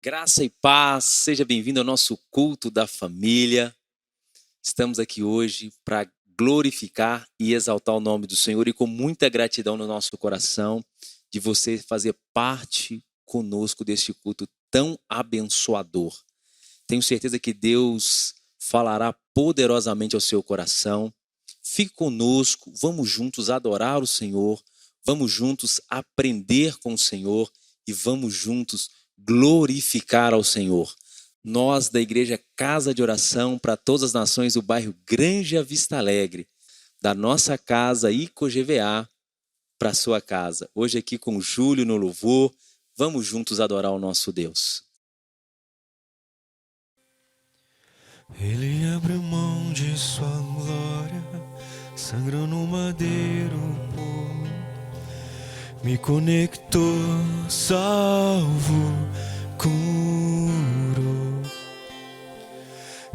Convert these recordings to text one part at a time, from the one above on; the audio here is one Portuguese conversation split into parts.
Graça e paz, seja bem-vindo ao nosso culto da família. Estamos aqui hoje para glorificar e exaltar o nome do Senhor e com muita gratidão no nosso coração de você fazer parte conosco deste culto tão abençoador. Tenho certeza que Deus falará poderosamente ao seu coração. Fique conosco, vamos juntos adorar o Senhor, vamos juntos aprender com o Senhor e vamos juntos glorificar ao Senhor. Nós da Igreja Casa de Oração para Todas as Nações do bairro Granja Vista Alegre, da nossa casa ICOGVA para a sua casa. Hoje aqui com o Júlio no louvor, vamos juntos adorar o nosso Deus. Ele abriu mão de sua glória, sangrou no madeiro por me conectou, salvo, curou.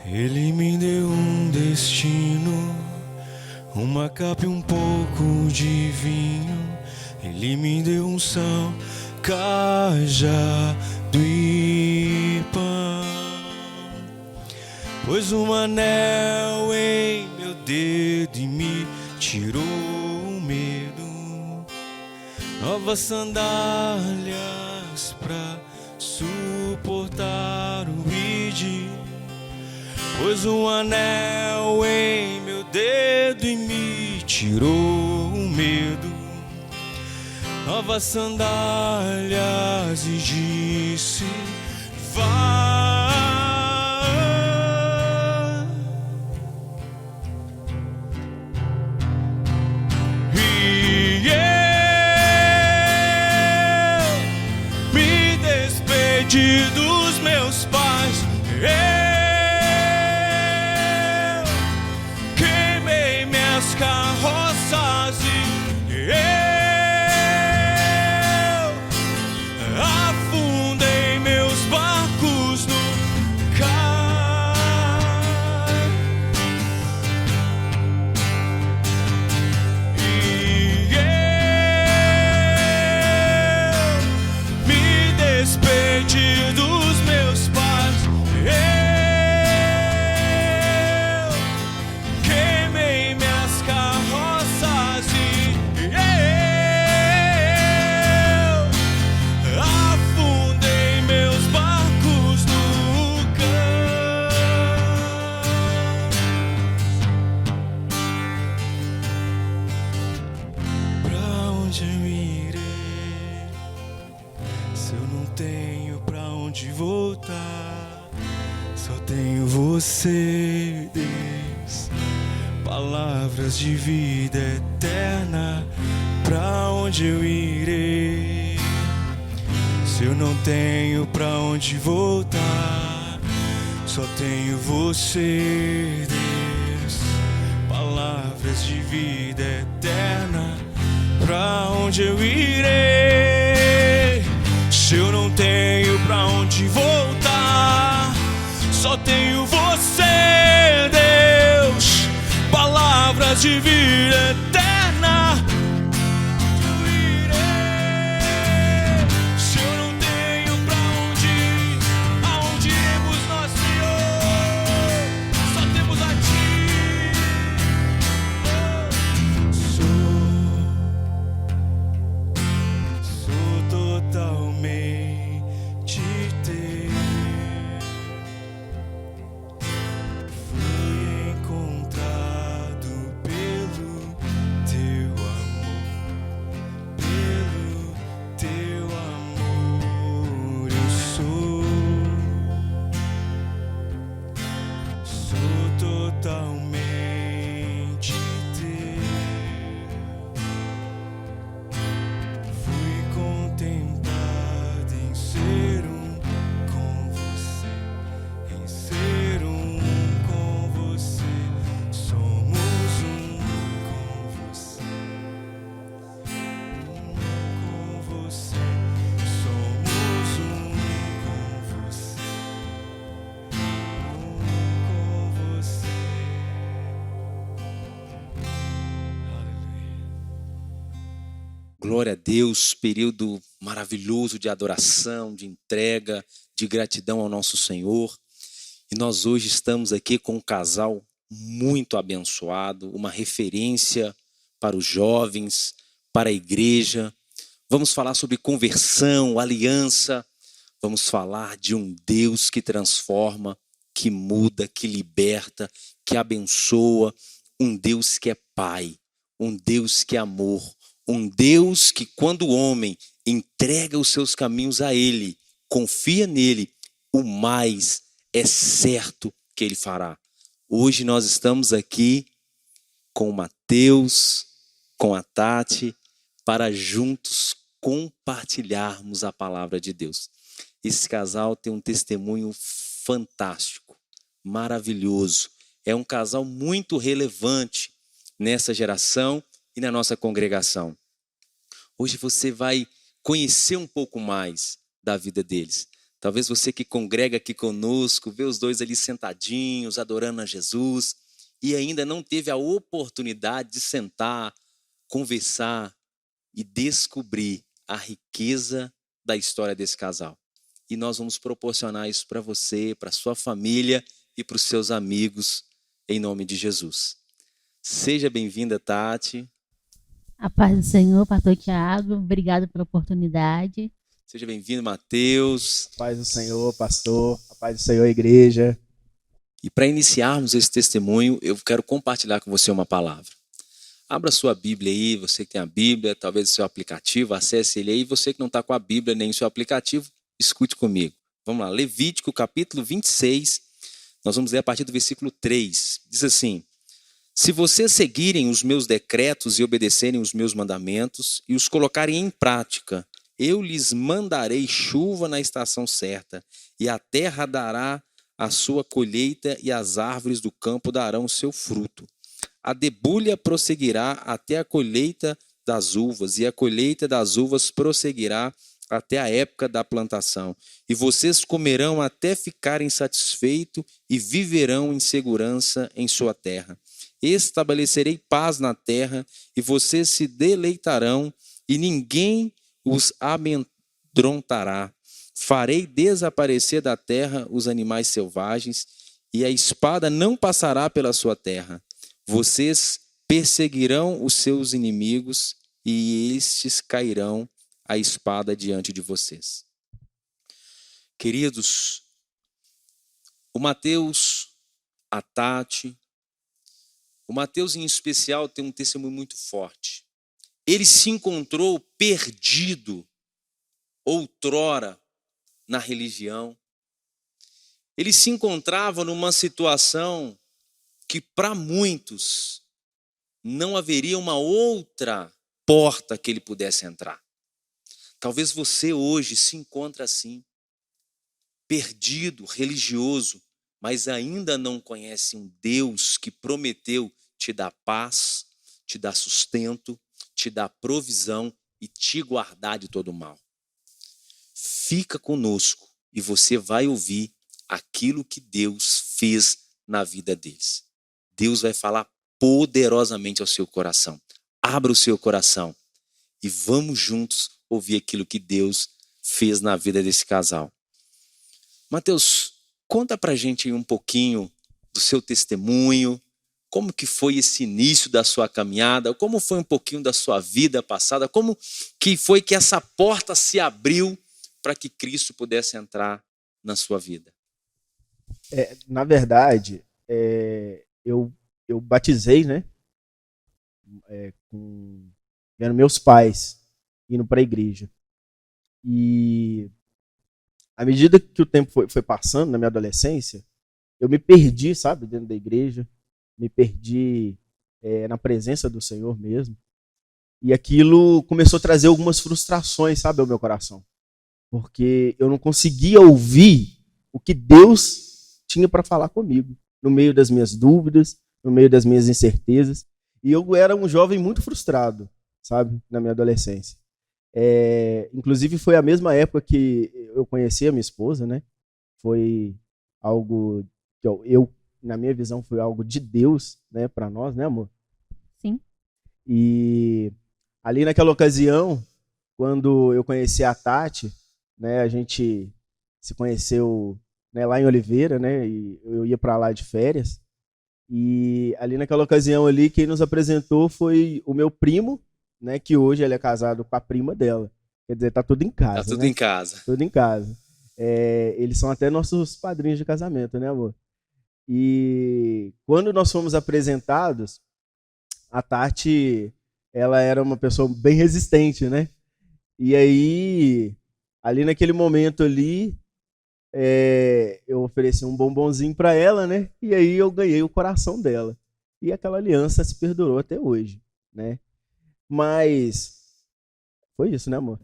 Ele me deu um destino, uma capa e um pouco de vinho. Ele me deu unção, cajado e pão. Pôs um anel em meu dedo e me tirou o medo. Novas sandálias pra suportar o id. Pôs um anel em meu dedo e me tirou o medo. Novas sandálias e disse: vai. Dos meus pais, eu queimei minhas carroças e eu afundei meus barcos no cais. E eu me despedi dos meus pais, eu queimei minhas carroças e eu afundei meus barcos no cais. Pra onde eu irei se eu não tenho pra onde voltar? Só tenho você, Deus. Palavras de vida eterna. Pra onde eu irei se eu não tenho pra onde voltar? Só tenho você, Deus. Palavras de vida eterna. Pra onde eu irei se eu não tenho pra onde voltar? Só tenho você, Deus. Palavras de vida eterna. Eu irei se eu não tenho pra onde ir. Aonde iremos nós, Senhor? Só temos a Ti. Sou totalmente teu. Fui encontrado pelo teu amor, eu sou totalmente teu. Fui contemplado em ser um com você, em ser um com você. Somos um com você, um com você. Somos um com você, um com você. Aleluia. Glória a Deus, período maravilhoso de adoração, de entrega, de gratidão ao nosso Senhor. E nós hoje estamos aqui com um casal muito abençoado, uma referência para os jovens, para a igreja. Vamos falar sobre conversão, aliança. Vamos falar de um Deus que transforma, que muda, que liberta, que abençoa. Um Deus que é Pai, um Deus que é amor, um Deus que, quando o homem entrega os seus caminhos a Ele, confia nele, o mais é certo que Ele fará. Hoje nós estamos aqui com o Mateus, com a Tati, para juntos compartilharmos a palavra de Deus. Esse casal tem um testemunho fantástico, maravilhoso. É um casal muito relevante nessa geração e na nossa congregação. Hoje você vai conhecer um pouco mais da vida deles. Talvez você que congrega aqui conosco, vê os dois ali sentadinhos, adorando a Jesus, e ainda não teve a oportunidade de sentar, conversar e descobrir a riqueza da história desse casal. E nós vamos proporcionar isso para você, para sua família e para os seus amigos, em nome de Jesus. Seja bem-vinda, Tati. A paz do Senhor, pastor Tiago, obrigado pela oportunidade. Seja bem-vindo, Mateus. A paz do Senhor, pastor. A paz do Senhor, igreja. E para iniciarmos esse testemunho, eu quero compartilhar com você uma palavra. Abra sua Bíblia aí, você que tem a Bíblia, talvez o seu aplicativo, acesse ele aí. Você que não está com a Bíblia nem o seu aplicativo, escute comigo. Vamos lá, Levítico capítulo 26, nós vamos ler a partir do versículo 3. Diz assim: se vocês seguirem os meus decretos e obedecerem os meus mandamentos e os colocarem em prática, eu lhes mandarei chuva na estação certa, e a terra dará a sua colheita e as árvores do campo darão o seu fruto. A debulha prosseguirá até a colheita das uvas, e a colheita das uvas prosseguirá até a época da plantação. E vocês comerão até ficarem satisfeitos e viverão em segurança em sua terra. Estabelecerei paz na terra, e vocês se deleitarão, e ninguém os amedrontará. Farei desaparecer da terra os animais selvagens, e a espada não passará pela sua terra. Vocês perseguirão os seus inimigos, e estes cairão a espada diante de vocês. Queridos, o Mateus, a Tati, o Mateus em especial tem um testemunho muito forte. Ele se encontrou perdido outrora na religião. Ele se encontrava numa situação que para muitos não haveria uma outra porta que ele pudesse entrar. Talvez você hoje se encontre assim, perdido, religioso, mas ainda não conhece um Deus que prometeu te dar paz, te dar sustento, te dar provisão e te guardar de todo mal. Fica conosco e você vai ouvir aquilo que Deus fez na vida deles. Deus vai falar poderosamente ao seu coração. Abra o seu coração e vamos juntos ouvir aquilo que Deus fez na vida desse casal. Mateus, conta pra gente um pouquinho do seu testemunho, como que foi esse início da sua caminhada, como foi um pouquinho da sua vida passada, como que foi que essa porta se abriu para que Cristo pudesse entrar na sua vida. Na verdade, eu batizei, né? Vendo meus pais indo para a igreja. E à medida que o tempo foi passando na minha adolescência, eu me perdi, sabe, dentro da igreja, me perdi na presença do Senhor mesmo. E aquilo começou a trazer algumas frustrações, sabe, ao meu coração. Porque eu não conseguia ouvir o que Deus tinha para falar comigo, no meio das minhas dúvidas, no meio das minhas incertezas. E eu era um jovem muito frustrado, sabe, na minha adolescência. Inclusive foi a mesma época que eu conheci a minha esposa, né? Foi algo que na minha visão, foi algo de Deus, né, para nós, né, amor? Sim. E ali naquela ocasião, quando eu conheci a Tati, né, a gente se conheceu, né, lá em Oliveira, né, e eu ia para lá de férias. E ali naquela ocasião ali, quem nos apresentou foi o meu primo, né, que hoje ele é casado com a prima dela. Quer dizer, tá tudo em Tá casa, tudo né? em casa. Tudo em casa. Eles são até nossos padrinhos de casamento, né, amor? E quando nós fomos apresentados, a Tati, ela era uma pessoa bem resistente, né? E aí, ali naquele momento ali, eu ofereci um bombonzinho para ela, né? E aí eu ganhei o coração dela. E aquela aliança se perdurou até hoje, né? Mas foi isso, né, amor?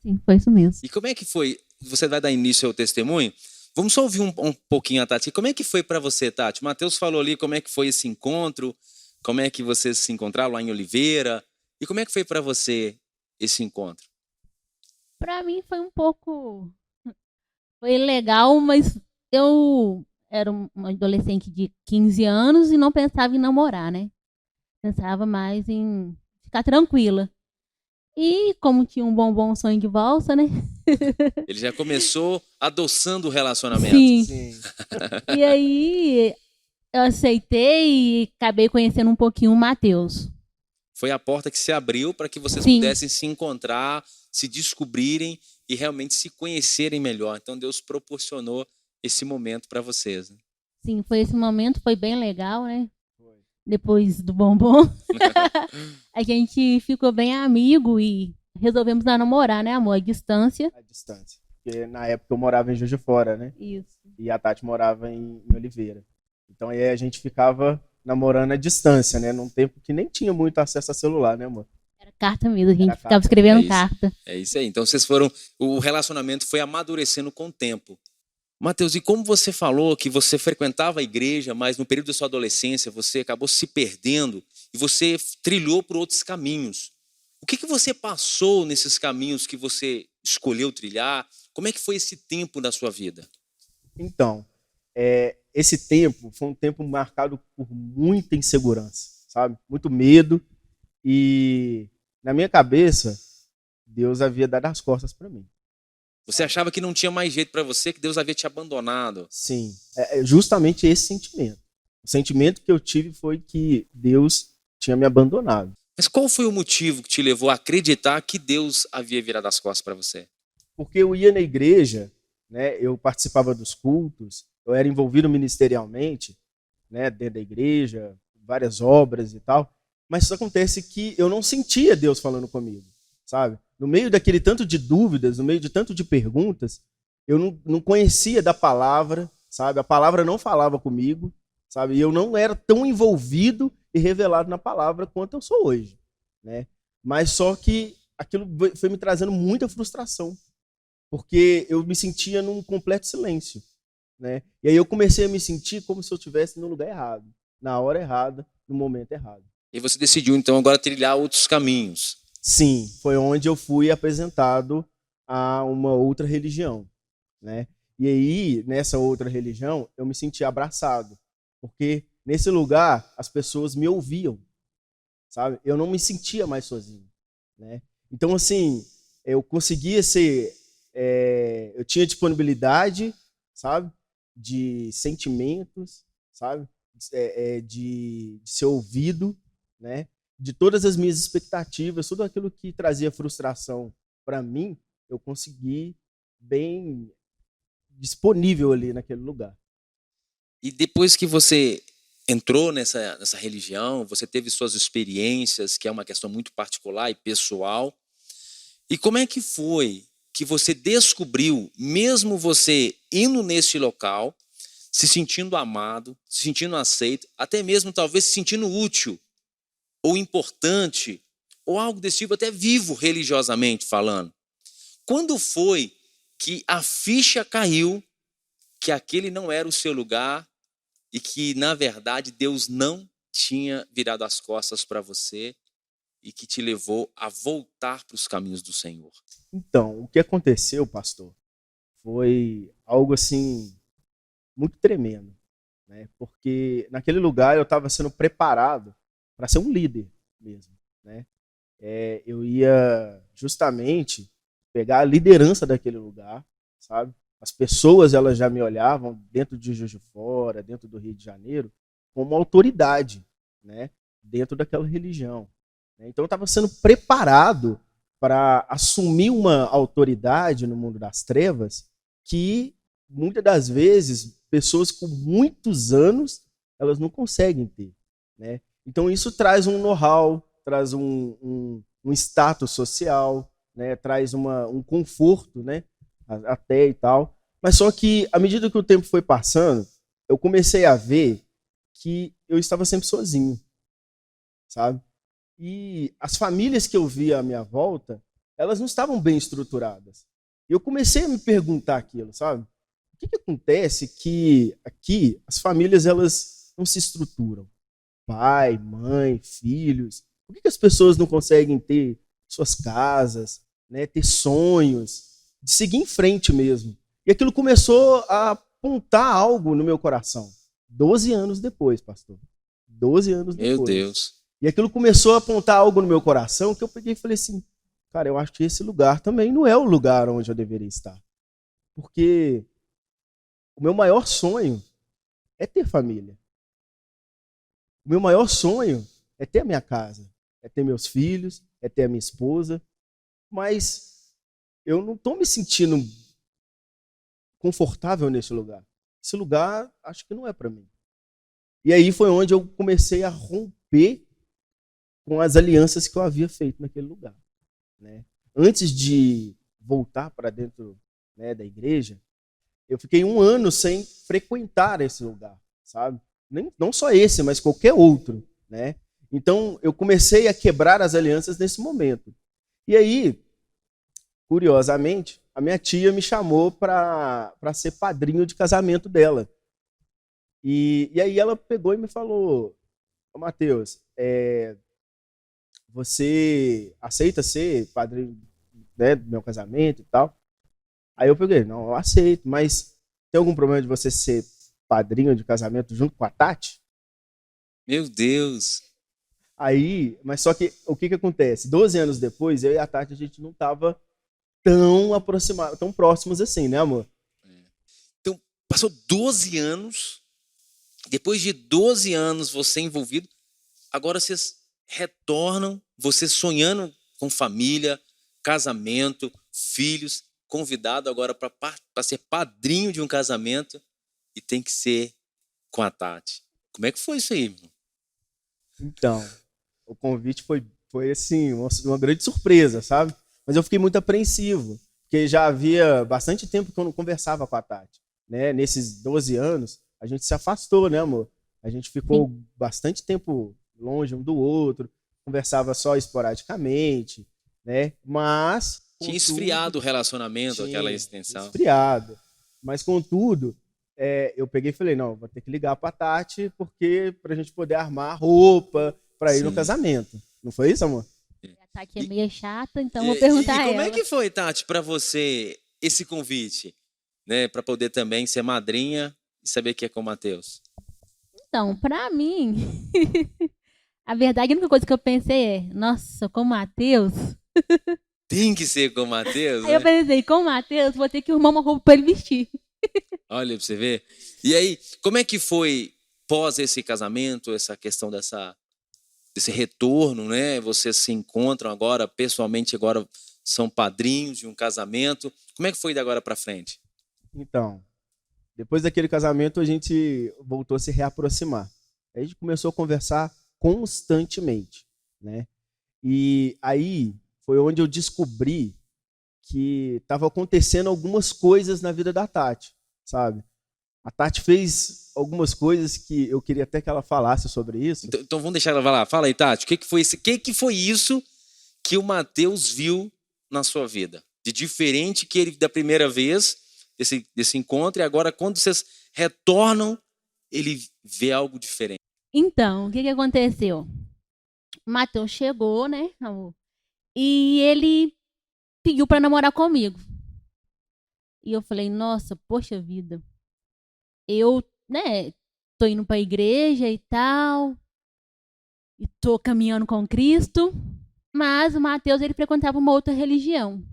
Sim, foi isso mesmo. E como é que foi? Você vai dar início ao testemunho? Vamos só ouvir um pouquinho a Tati. Como é que foi para você, Tati? O Matheus falou ali como é que foi esse encontro, como é que vocês se encontraram lá em Oliveira, e como é que foi para você esse encontro? Pra mim foi um pouco. Foi legal, mas eu era uma adolescente de 15 anos e não pensava em namorar, né? Pensava mais em ficar tranquila. E como tinha um bombom sonho de valsa, né? Ele já começou adoçando o relacionamento. Sim. Sim. E aí eu aceitei e acabei conhecendo um pouquinho o Matheus. Foi a porta que se abriu para que vocês Sim. pudessem se encontrar, se descobrirem e realmente se conhecerem melhor. Então Deus proporcionou esse momento para vocês, né? Sim, foi esse momento, foi bem legal, né? Depois do bombom. A gente ficou bem amigo e resolvemos namorar, né, amor? À distância. À distância. Porque na época eu morava em Juiz de Fora, né? Isso. E a Tati morava em Oliveira. Então aí a gente ficava namorando à distância, né? Num tempo que nem tinha muito acesso a celular, né, amor? Era carta mesmo, a gente Era ficava carta. escrevendo É isso. carta. É isso aí. Então vocês foram. O relacionamento foi amadurecendo com o tempo. Matheus, e como você falou que você frequentava a igreja, mas no período da sua adolescência você acabou se perdendo e você trilhou por outros caminhos. O que você passou nesses caminhos que você escolheu trilhar? Como é que foi esse tempo da sua vida? Então, esse tempo foi um tempo marcado por muita insegurança, sabe? Muito medo. E na minha cabeça, Deus havia dado as costas para mim. Você achava que não tinha mais jeito para você, que Deus havia te abandonado. Sim, justamente esse sentimento. O sentimento que eu tive foi que Deus tinha me abandonado. Mas qual foi o motivo que te levou a acreditar que Deus havia virado as costas para você? Porque eu ia na igreja, né? Eu participava dos cultos, eu era envolvido ministerialmente, né? Dentro da igreja, várias obras e tal. Mas isso acontece que eu não sentia Deus falando comigo, sabe? No meio daquele tanto de dúvidas, no meio de tanto de perguntas, eu não conhecia da palavra, sabe? A palavra não falava comigo, sabe? E eu não era tão envolvido e revelado na palavra quanto eu sou hoje, né? Mas só que aquilo foi me trazendo muita frustração, porque eu me sentia num completo silêncio, né? E aí eu comecei a me sentir como se eu estivesse no lugar errado, na hora errada, no momento errado. E você decidiu então agora trilhar outros caminhos. Sim, foi onde eu fui apresentado a uma outra religião, né? E aí, nessa outra religião, eu me senti abraçado, porque nesse lugar as pessoas me ouviam, sabe? Eu não me sentia mais sozinho, né? Então, assim, eu conseguia ser, eu tinha disponibilidade, sabe? De sentimentos, sabe? De ser ouvido, né? De todas as minhas expectativas, tudo aquilo que trazia frustração para mim, eu consegui bem disponível ali naquele lugar. E depois que você entrou nessa religião, você teve suas experiências, que é uma questão muito particular e pessoal. E como é que foi que você descobriu, mesmo você indo nesse local, se sentindo amado, se sentindo aceito, até mesmo talvez se sentindo útil, ou importante, ou algo desse tipo, até vivo religiosamente falando. Quando foi que a ficha caiu que aquele não era o seu lugar e que, na verdade, Deus não tinha virado as costas para você e que te levou a voltar para os caminhos do Senhor? Então, o que aconteceu, pastor, foi algo assim muito tremendo, né? Porque naquele lugar eu estava sendo preparado para ser um líder mesmo, né? eu ia justamente pegar a liderança daquele lugar, sabe? As pessoas, elas já me olhavam dentro de Juiz de Fora, dentro do Rio de Janeiro, como autoridade, né? Dentro daquela religião. Então eu estava sendo preparado para assumir uma autoridade no mundo das trevas que, muitas das vezes, pessoas com muitos anos, elas não conseguem ter, né? Então isso traz um know-how, traz um status social, né? Traz um conforto, né? Até e tal. Mas só que, à medida que o tempo foi passando, eu comecei a ver que eu estava sempre sozinho, sabe? E as famílias que eu via à minha volta, elas não estavam bem estruturadas. E eu comecei a me perguntar aquilo, sabe? O que acontece que aqui as famílias, elas não se estruturam? Pai, mãe, filhos. Por que as pessoas não conseguem ter suas casas, né? Ter sonhos, de seguir em frente mesmo? E aquilo começou a apontar algo no meu coração. 12 anos depois, pastor. 12 anos depois. Meu Deus. E aquilo começou a apontar algo no meu coração que eu peguei e falei assim, cara, eu acho que esse lugar também não é o lugar onde eu deveria estar. Porque o meu maior sonho é ter família. O meu maior sonho é ter a minha casa, é ter meus filhos, é ter a minha esposa. Mas eu não estou me sentindo confortável nesse lugar. Esse lugar, acho que não é para mim. E aí foi onde eu comecei a romper com as alianças que eu havia feito naquele lugar, né? Antes de voltar para dentro, né, da igreja, eu fiquei 1 ano sem frequentar esse lugar, sabe? Não só esse, mas qualquer outro, né? Então eu comecei a quebrar as alianças nesse momento. E aí, curiosamente, a minha tia me chamou para ser padrinho de casamento dela. E aí ela pegou e me falou, ô Matheus, você aceita ser padrinho, né, do meu casamento e tal? Aí eu peguei, não, eu aceito, mas tem algum problema de você ser padrinho de casamento junto com a Tati? Meu Deus. Aí, mas só que o que acontece? 12 anos depois, eu e a Tati, a gente não tava tão aproximados, tão próximos assim, né, amor? Então, passou 12 anos, depois de 12 anos você envolvido, agora vocês retornam, você sonhando com família, casamento, filhos, convidado agora para ser padrinho de um casamento e tem que ser com a Tati. Como é que foi isso aí, irmão? Então, o convite foi assim, uma grande surpresa, sabe? Mas eu fiquei muito apreensivo, porque já havia bastante tempo que eu não conversava com a Tati, né? Nesses 12 anos, a gente se afastou, né, amor? A gente ficou bastante tempo longe um do outro, conversava só esporadicamente, né? Mas tinha esfriado o relacionamento, aquela extensão. Esfriado. Mas, contudo, eu peguei e falei, não, vou ter que ligar pra Tati, porque pra gente poder armar roupa pra ir no casamento. Não foi isso, amor? A Tati é meio chata, então vou perguntar a ela. E como é que foi, Tati, pra você esse convite, né, pra poder também ser madrinha e saber que é com o Matheus? Então, pra mim, a verdade, a única coisa que eu pensei é, nossa, com o Matheus... Tem que ser com o Matheus, Aí eu pensei, com o Matheus, vou ter que arrumar uma roupa pra ele vestir. Olha pra você ver. E aí, como é que foi pós esse casamento, essa questão desse retorno, né? Vocês se encontram agora, pessoalmente, agora são padrinhos de um casamento. Como é que foi de agora pra frente? Então, depois daquele casamento, a gente voltou a se reaproximar. A gente começou a conversar constantemente, né? E aí foi onde eu descobri que estava acontecendo algumas coisas na vida da Tati, sabe? A Tati fez algumas coisas que eu queria até que ela falasse sobre isso. Então vamos deixar ela falar. Fala aí, Tati, o que foi isso? O que foi isso que o Matheus viu na sua vida? De diferente que ele da primeira vez, desse encontro, e agora quando vocês retornam, ele vê algo diferente. Então, o que aconteceu? O Matheus chegou, né, amor? E ele pediu pra namorar comigo. E eu falei, nossa, poxa vida. Eu, né, tô indo pra igreja e tal. E tô caminhando com Cristo. Mas o Mateus, ele frequentava uma outra religião.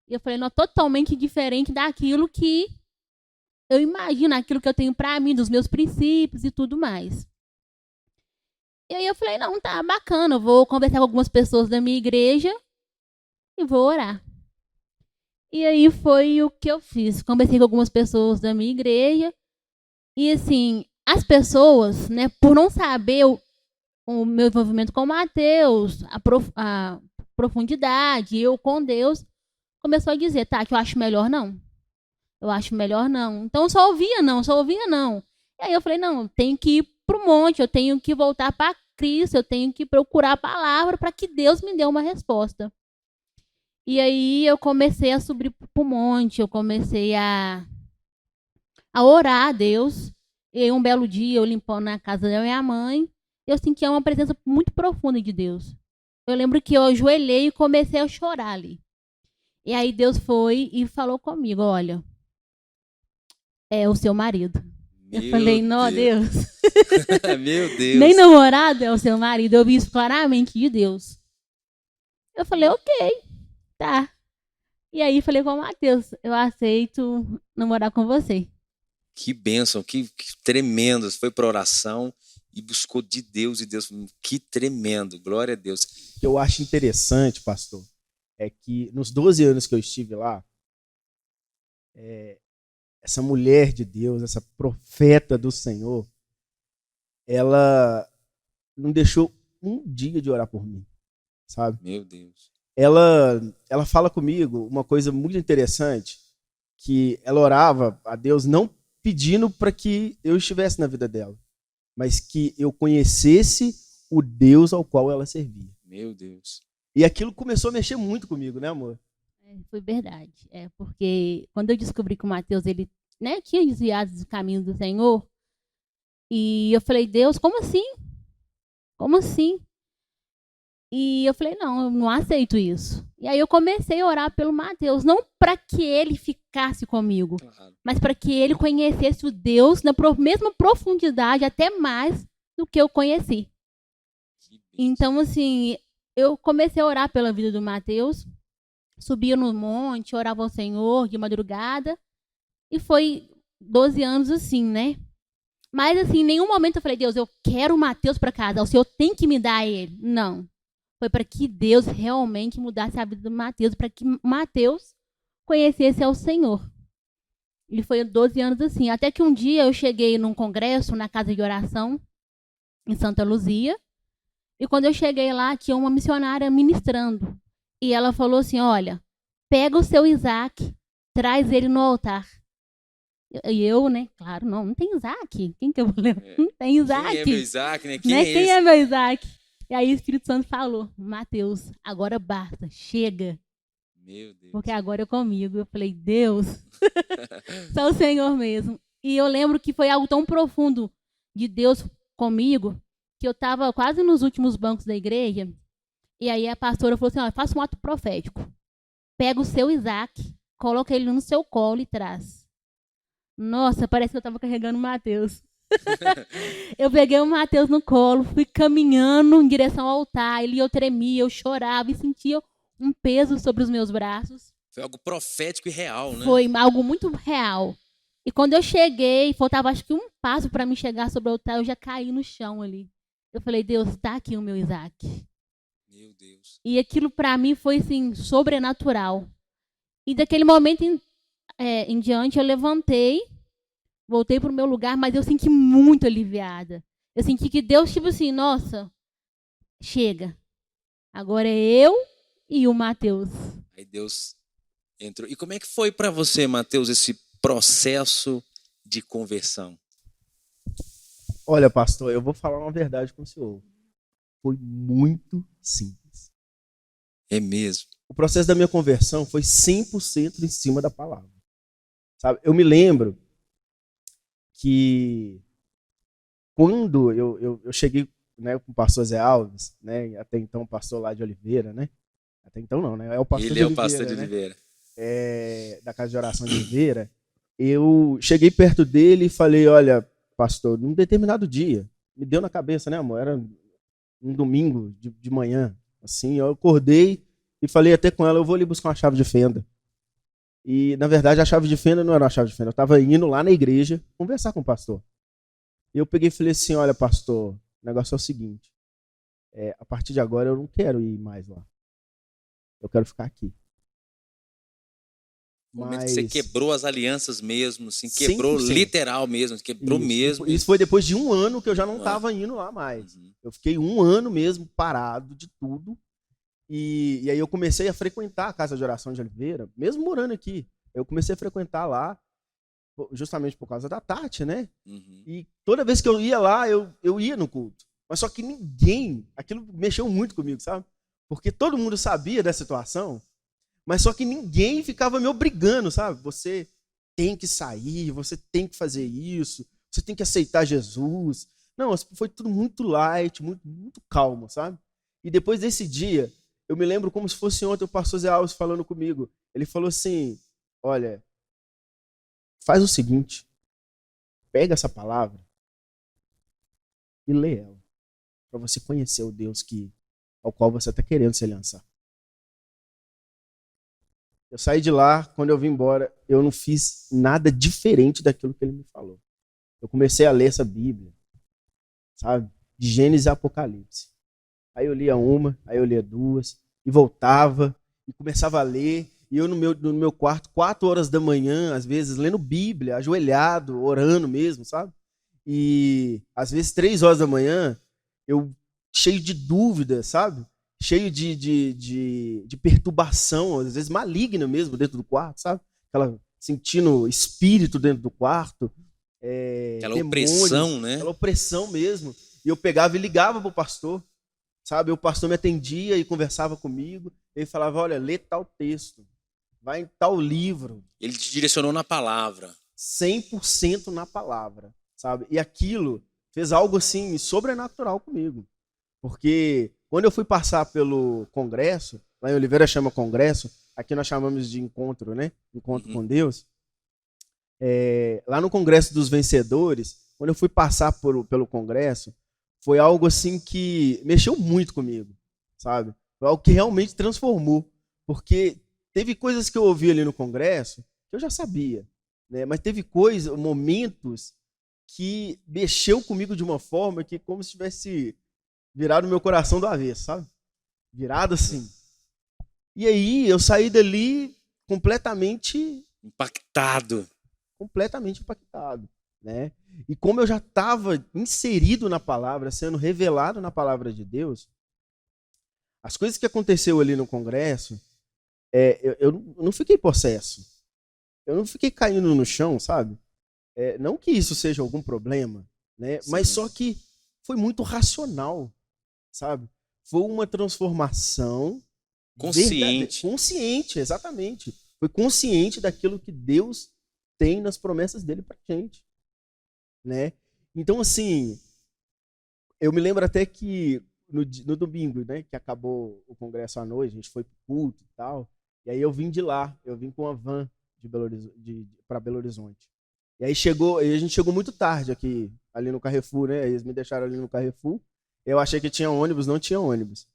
E eu falei, não, totalmente diferente daquilo que eu imagino, aquilo que eu tenho pra mim, dos meus princípios e tudo mais. E aí eu falei, não, tá bacana, eu vou conversar com algumas pessoas da minha igreja e vou orar. E aí foi o que eu fiz. Conversei com algumas pessoas da minha igreja. E assim, as pessoas, né, por não saber o meu envolvimento com o Mateus, a profundidade, eu com Deus, começou a dizer, tá, que eu acho melhor não. Eu acho melhor não. Então eu só ouvia não. E aí eu falei, não, eu tenho que ir pro monte, eu tenho que voltar para Cristo, eu tenho que procurar a palavra para que Deus me dê uma resposta. E aí eu comecei a subir pro monte, eu comecei a orar a Deus. E aí um belo dia, eu limpando na casa da minha mãe, eu senti uma presença muito profunda de Deus. Eu lembro que eu ajoelhei e comecei a chorar ali. E aí Deus foi e falou comigo, olha, é o seu marido. Eu falei, não, Deus. Meu Deus. Nem namorado é o seu marido. Eu vi isso claramente de Deus. Eu falei, ok, tá. E aí falei com o Mateus, eu aceito namorar com você. Que bênção, que tremendo. Foi para oração e buscou de Deus e Deus. Que tremendo, glória a Deus. O que eu acho interessante, pastor, é que nos 12 anos que eu estive lá, essa mulher de Deus, essa profeta do Senhor, ela não deixou um dia de orar por mim, sabe? Meu Deus. Ela fala comigo uma coisa muito interessante, que ela orava a Deus não pedindo para que eu estivesse na vida dela, mas que eu conhecesse o Deus ao qual ela servia. Meu Deus. E aquilo começou a mexer muito comigo, né, amor? Foi verdade. Porque quando eu descobri que o Mateus, ele, né, tinha desviado do caminho do Senhor, e eu falei, Deus, como assim? Como assim? E eu falei, não, eu não aceito isso. E aí eu comecei a orar pelo Mateus, não para que ele ficasse comigo, Claro. mas para que ele conhecesse o Deus na mesma profundidade, até mais do que eu conheci. Então, assim, eu comecei a orar pela vida do Mateus, subia no monte, orava ao Senhor de madrugada, e foi 12 anos assim, né? Mas, assim, em nenhum momento eu falei, Deus, eu quero o Mateus para casa, o Senhor tem que me dar ele. Não. Foi para que Deus realmente mudasse a vida do Mateus, para que Mateus conhecesse ao Senhor. E foi 12 anos assim. Até que um dia eu cheguei num congresso, na casa de oração, em Santa Luzia, e quando eu cheguei lá, tinha uma missionária ministrando. E ela falou assim, olha, pega o seu Isaac, traz ele no altar. E eu, né, claro, não tem Isaac. Quem que eu vou levar? Não tem Isaac. Quem é meu Isaac, né? Quem né? é Quem esse? é meu Isaac? E aí o Espírito Santo falou, Mateus, agora basta, chega. Meu Deus. Porque agora é comigo. Eu falei, Deus, só o Senhor mesmo. E eu lembro que foi algo tão profundo de Deus comigo, que eu estava quase nos últimos bancos da igreja, e aí a pastora falou assim, ó, faça um ato profético. Pega o seu Isaac, coloca ele no seu colo e traz. Nossa, parece que eu estava carregando o Mateus. Eu peguei o Mateus no colo, fui caminhando em direção ao altar, eu tremia, eu chorava e sentia um peso sobre os meus braços. Foi algo profético e real, né? Foi algo muito real. E quando eu cheguei, faltava acho que um passo para me chegar sobre o altar, eu já caí no chão ali. Eu falei, Deus, está aqui o meu Isaac. Meu Deus. E aquilo para mim foi assim, sobrenatural. E daquele momento em diante eu levantei, voltei para o meu lugar, mas eu senti muito aliviada. Eu senti que Deus, tipo assim, nossa, chega. Agora é eu e o Mateus. Aí Deus entrou. E como é que foi para você, Mateus, esse processo de conversão? Olha, pastor, eu vou falar uma verdade com o senhor. Foi muito simples. É mesmo. O processo da minha conversão foi 100% em cima da palavra. Sabe? Eu me lembro que quando eu cheguei, né, com o pastor Zé Alves, né, até então o pastor lá de Oliveira, né? Até então não, né? É o pastor Ele de é o Oliveira, pastor de né? Oliveira. Da casa de oração de Oliveira. Eu cheguei perto dele e falei, olha, pastor, num determinado dia, me deu na cabeça, né, amor? Era um domingo de manhã. Assim, eu acordei e falei até com ela, eu vou ali buscar uma chave de fenda. E, na verdade, a chave de fenda não era uma chave de fenda. Eu estava indo lá na igreja conversar com o pastor. E eu peguei e falei assim, olha, pastor, o negócio é o seguinte. A partir de agora eu não quero ir mais lá. Eu quero ficar aqui. No momento que você Mas quebrou as alianças mesmo, assim, quebrou 100%. literal mesmo, quebrou mesmo. Isso foi depois de um ano que eu já não Um ano. estava indo lá mais. Uhum. Eu fiquei um ano mesmo parado de tudo. E aí eu comecei a frequentar a Casa de Oração de Oliveira, mesmo morando aqui. Eu comecei a frequentar lá, justamente por causa da Tati, né? Uhum. E toda vez que eu ia lá, eu ia no culto. Mas só que ninguém, aquilo mexeu muito comigo, sabe? Porque todo mundo sabia da situação, mas só que ninguém ficava me obrigando, sabe? Você tem que sair, você tem que fazer isso, você tem que aceitar Jesus. Não, foi tudo muito light, muito, muito calmo, sabe? E depois desse dia, eu me lembro como se fosse ontem o pastor Zé Alves falando comigo. Ele falou assim, olha, faz o seguinte, pega essa palavra e lê ela, para você conhecer o Deus ao qual você está querendo se lançar. Eu saí de lá, quando eu vim embora, eu não fiz nada diferente daquilo que ele me falou. Eu comecei a ler essa Bíblia, sabe? De Gênesis a Apocalipse. Aí eu lia uma, aí eu lia duas, e voltava, e começava a ler, e eu no meu quarto, 4 horas da manhã, às vezes, lendo Bíblia, ajoelhado, orando mesmo, sabe? E às vezes 3 horas da manhã, eu cheio de dúvidas, sabe? Cheio de perturbação, às vezes maligna mesmo, dentro do quarto, sabe? Sentindo espírito dentro do quarto, Aquela demônios, opressão, né? aquela opressão mesmo. E eu pegava e ligava pro pastor, sabe? O pastor me atendia e conversava comigo. Ele falava, olha, lê tal texto, vai em tal livro. Ele te direcionou na palavra. 100% na palavra, sabe? E aquilo fez algo assim sobrenatural comigo. Porque quando eu fui passar pelo congresso, lá em Oliveira chama congresso, aqui nós chamamos de encontro, né? Encontro com Deus. Lá no Congresso dos Vencedores, quando eu fui passar pelo congresso, foi algo assim que mexeu muito comigo, sabe? Foi algo que realmente transformou. Porque teve coisas que eu ouvi ali no congresso que eu já sabia, né? Mas teve momentos que mexeu comigo de uma forma que como se tivesse virado meu coração do avesso, sabe? Virado assim. E aí eu saí dali completamente impactado, né? E como eu já estava inserido na palavra, sendo revelado na palavra de Deus, as coisas que aconteceu ali no congresso, eu não fiquei possesso. Eu não fiquei caindo no chão, sabe? Não que isso seja algum problema, né? Mas só que foi muito racional, sabe? Foi uma transformação consciente, exatamente. Foi consciente daquilo que Deus tem nas promessas dele pra gente, né? Então, assim, eu me lembro até que no domingo, né, que acabou o congresso à noite, a gente foi pro culto e tal, e aí eu vim de lá, eu vim com a van para Belo Horizonte. E aí a gente chegou muito tarde aqui, ali no Carrefour, né? Eles me deixaram ali no Carrefour. Eu achei que tinha ônibus, não tinha ônibus.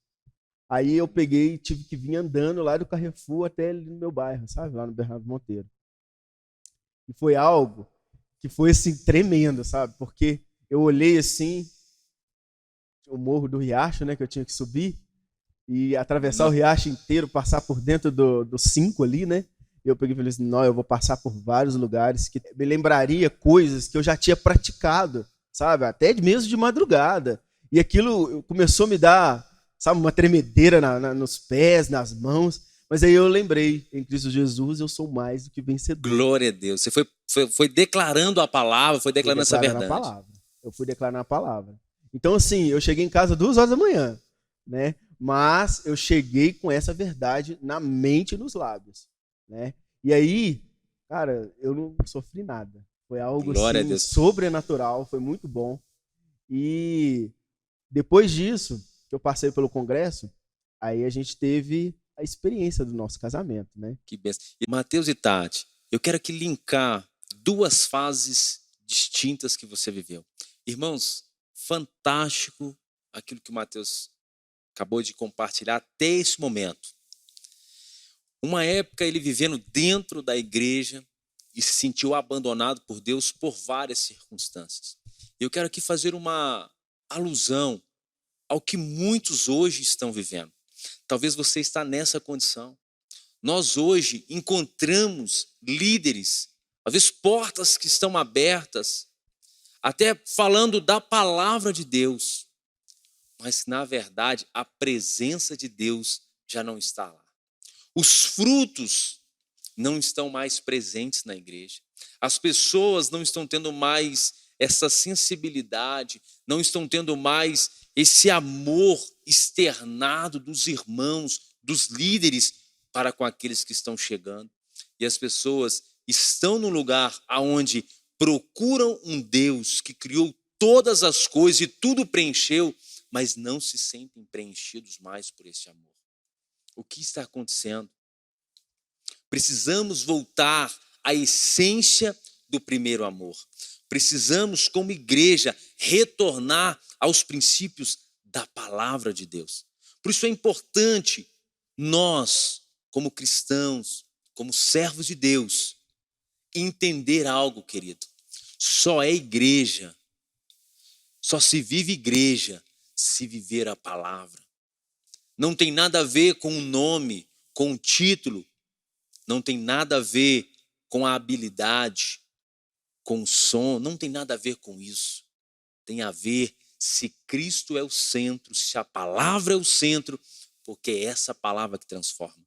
Aí eu peguei e tive que vir andando lá do Carrefour até ali no meu bairro, sabe? Lá no Bernardo Monteiro. E foi algo que foi, assim, tremendo, sabe? Porque eu olhei, assim, o Morro do Riacho, né? Que eu tinha que subir e atravessar o Riacho inteiro, passar por dentro do 5 ali, né? E eu peguei e falei assim, não, eu vou passar por vários lugares que me lembraria coisas que eu já tinha praticado, sabe? Até mesmo de madrugada. E aquilo começou a me dar, sabe, uma tremedeira nos pés, nas mãos. Mas aí eu lembrei, em Cristo Jesus eu sou mais do que vencedor. Glória a Deus. Você foi declarando a palavra, foi declarando essa verdade. Eu fui declarando a palavra. Então, assim, eu cheguei em casa 2 horas da manhã, né? Mas eu cheguei com essa verdade na mente e nos lábios, né? E aí, cara, eu não sofri nada. Foi algo assim, sobrenatural, foi muito bom. E depois disso, que eu passei pelo congresso, aí a gente teve a experiência do nosso casamento, né? Que benção. E Mateus e Tati, eu quero aqui linkar 2 fases distintas que você viveu. Irmãos, fantástico aquilo que o Mateus acabou de compartilhar até esse momento. Uma época ele vivendo dentro da igreja e se sentiu abandonado por Deus por várias circunstâncias. Eu quero aqui fazer uma alusão ao que muitos hoje estão vivendo. Talvez você está nessa condição. Nós hoje encontramos líderes, às vezes portas que estão abertas, até falando da palavra de Deus, mas na verdade a presença de Deus já não está lá. Os frutos não estão mais presentes na igreja. As pessoas não estão tendo mais essa sensibilidade, não estão tendo mais esse amor externado dos irmãos, dos líderes para com aqueles que estão chegando. E as pessoas estão no lugar onde procuram um Deus que criou todas as coisas e tudo preencheu, mas não se sentem preenchidos mais por esse amor. O que está acontecendo? Precisamos voltar à essência do primeiro amor. Precisamos, como igreja, retornar aos princípios da palavra de Deus. Por isso é importante nós, como cristãos, como servos de Deus, entender algo, querido. Só é igreja, só se vive igreja se viver a palavra. Não tem nada a ver com o nome, com o título, não tem nada a ver com a habilidade, com o som, não tem nada a ver com isso. Tem a ver se Cristo é o centro, se a palavra é o centro, porque é essa palavra que transforma.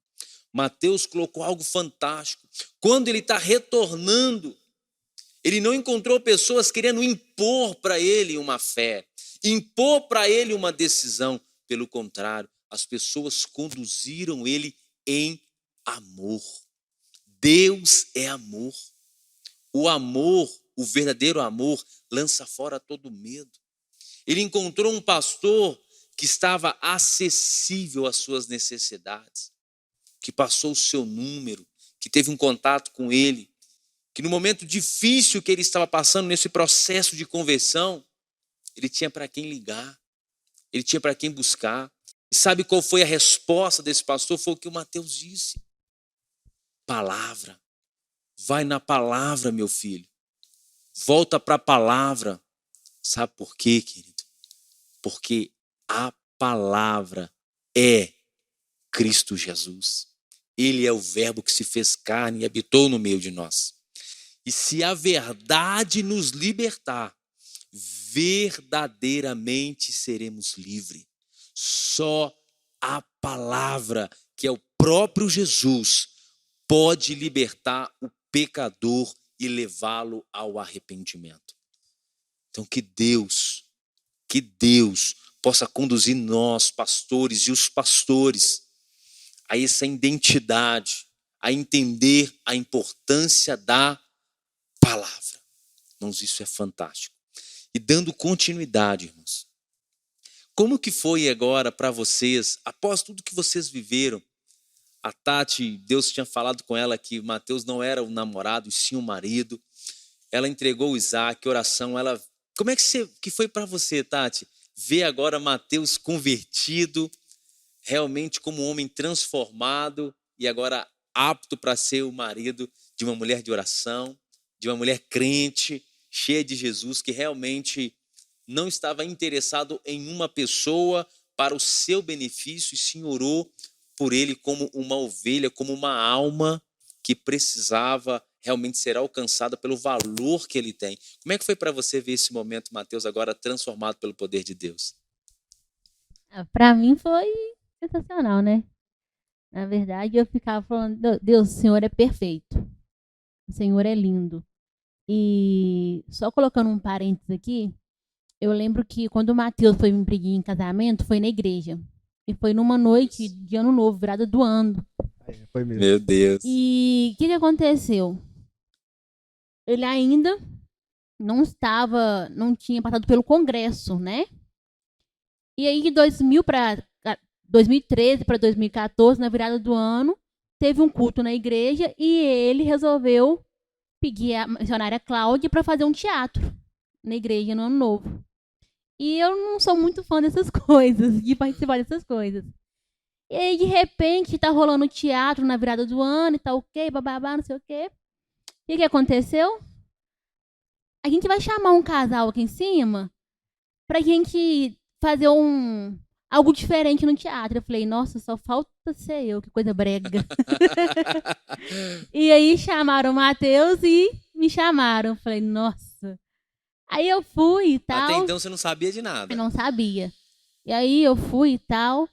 Mateus colocou algo fantástico. Quando ele está retornando, ele não encontrou pessoas querendo impor para ele uma fé, impor para ele uma decisão. Pelo contrário, as pessoas conduziram ele em amor. Deus é amor. O amor, o verdadeiro amor, lança fora todo medo. Ele encontrou um pastor que estava acessível às suas necessidades, que passou o seu número, que teve um contato com ele, que no momento difícil que ele estava passando nesse processo de conversão, ele tinha para quem ligar, ele tinha para quem buscar. E sabe qual foi a resposta desse pastor? Foi o que o Mateus disse. Palavra. Vai na palavra, meu filho. Volta para a palavra. Sabe por quê, querido? Porque a palavra é Cristo Jesus. Ele é o verbo que se fez carne e habitou no meio de nós. E se a verdade nos libertar, verdadeiramente seremos livres. Só a palavra, que é o próprio Jesus, pode libertar o pecador e levá-lo ao arrependimento. Então que Deus possa conduzir nós, pastores e os pastores, a essa identidade, a entender a importância da palavra. Irmãos, isso é fantástico. E dando continuidade, irmãos, como que foi agora para vocês, após tudo que vocês viveram? A Tati, Deus tinha falado com ela que Mateus não era o namorado, e sim o marido. Ela entregou o Isaac, oração. Como é que foi para você, Tati? Ver agora Mateus convertido, realmente como um homem transformado e agora apto para ser o marido de uma mulher de oração, de uma mulher crente, cheia de Jesus, que realmente não estava interessado em uma pessoa para o seu benefício, e sim orou por ele como uma ovelha, como uma alma que precisava realmente ser alcançada pelo valor que ele tem. Como é que foi para você ver esse momento, Mateus, agora transformado pelo poder de Deus? Para mim foi sensacional, né? Na verdade, eu ficava falando, Deus, o Senhor é perfeito. O Senhor é lindo. E só colocando um parênteses aqui, eu lembro que quando o Mateus foi me pedir em casamento, foi na igreja. E foi numa noite de ano novo, virada do ano. Foi mesmo. Meu Deus. E o que aconteceu? Ele ainda não tinha passado pelo congresso, né? E aí, de 2013 para 2014, na virada do ano, teve um culto na igreja e ele resolveu pedir a missionária Cláudia para fazer um teatro na igreja no ano novo. E eu não sou muito fã dessas coisas, de participar dessas coisas. E aí, de repente, tá rolando teatro na virada do ano e tá ok, bababá, não sei o quê. O que aconteceu? A gente vai chamar um casal aqui em cima pra gente fazer algo diferente no teatro. Eu falei, nossa, só falta ser eu, que coisa brega. E aí chamaram o Matheus e me chamaram. Eu falei, nossa. Aí eu fui e tal. Até então você não sabia de nada. Eu não sabia. E aí eu fui e tal.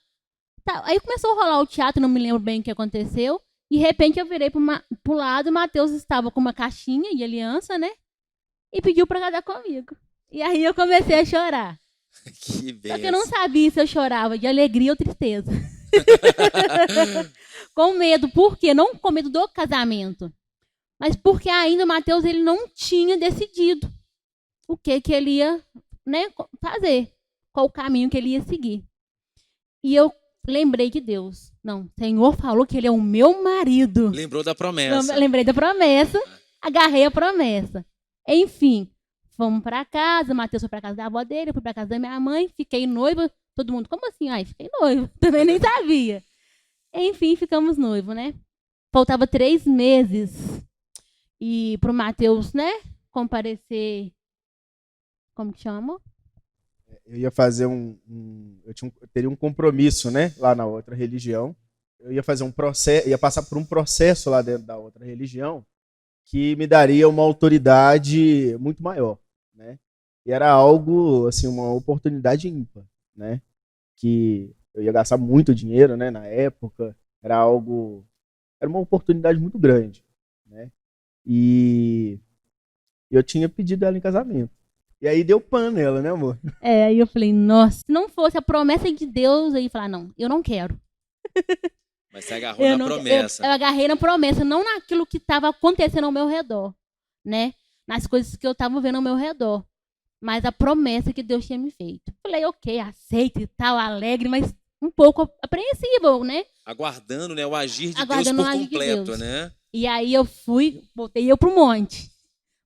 Aí começou a rolar o teatro, não me lembro bem o que aconteceu. De repente eu virei pro lado, o Matheus estava com uma caixinha de aliança, né? E pediu pra casar comigo. E aí eu comecei a chorar. Que Só que eu não sabia se eu chorava de alegria ou tristeza. Com medo. Por quê? Não com medo do casamento. Mas porque ainda o Matheus ele não tinha decidido o que ele ia, né, fazer. Qual o caminho que ele ia seguir. E eu lembrei de Deus. Não, o Senhor falou que ele é o meu marido. Lembrou da promessa. Lembrei da promessa. Agarrei a promessa. Enfim, fomos pra casa. O Matheus foi pra casa da avó dele. Eu fui pra casa da minha mãe. Fiquei noiva. Todo mundo, como assim? Ai, fiquei noiva. Também nem sabia. Enfim, ficamos noivos, né? Faltava 3 meses. E pro Matheus, né, comparecer. Como que chama? Eu ia fazer eu teria um compromisso, né, lá na outra religião. Eu ia fazer um processo, ia passar por um processo lá dentro da outra religião que me daria uma autoridade muito maior, né? E era algo assim, uma oportunidade ímpar, né? Que eu ia gastar muito dinheiro, né, na época, era uma oportunidade muito grande, né? E eu tinha pedido ela em casamento. E aí deu pan nela, né, amor? Aí eu falei, nossa, se não fosse a promessa de Deus, eu ia falar, não, eu não quero. Mas você agarrou na promessa. Eu agarrei na promessa, não naquilo que estava acontecendo ao meu redor, né? Nas coisas que eu estava vendo ao meu redor. Mas a promessa que Deus tinha me feito. Falei, ok, aceito e tal, alegre, mas um pouco apreensível, né? Aguardando, né, o agir de Aguardando Deus por o agir de completo, Deus. né? E aí eu fui, botei eu pro monte.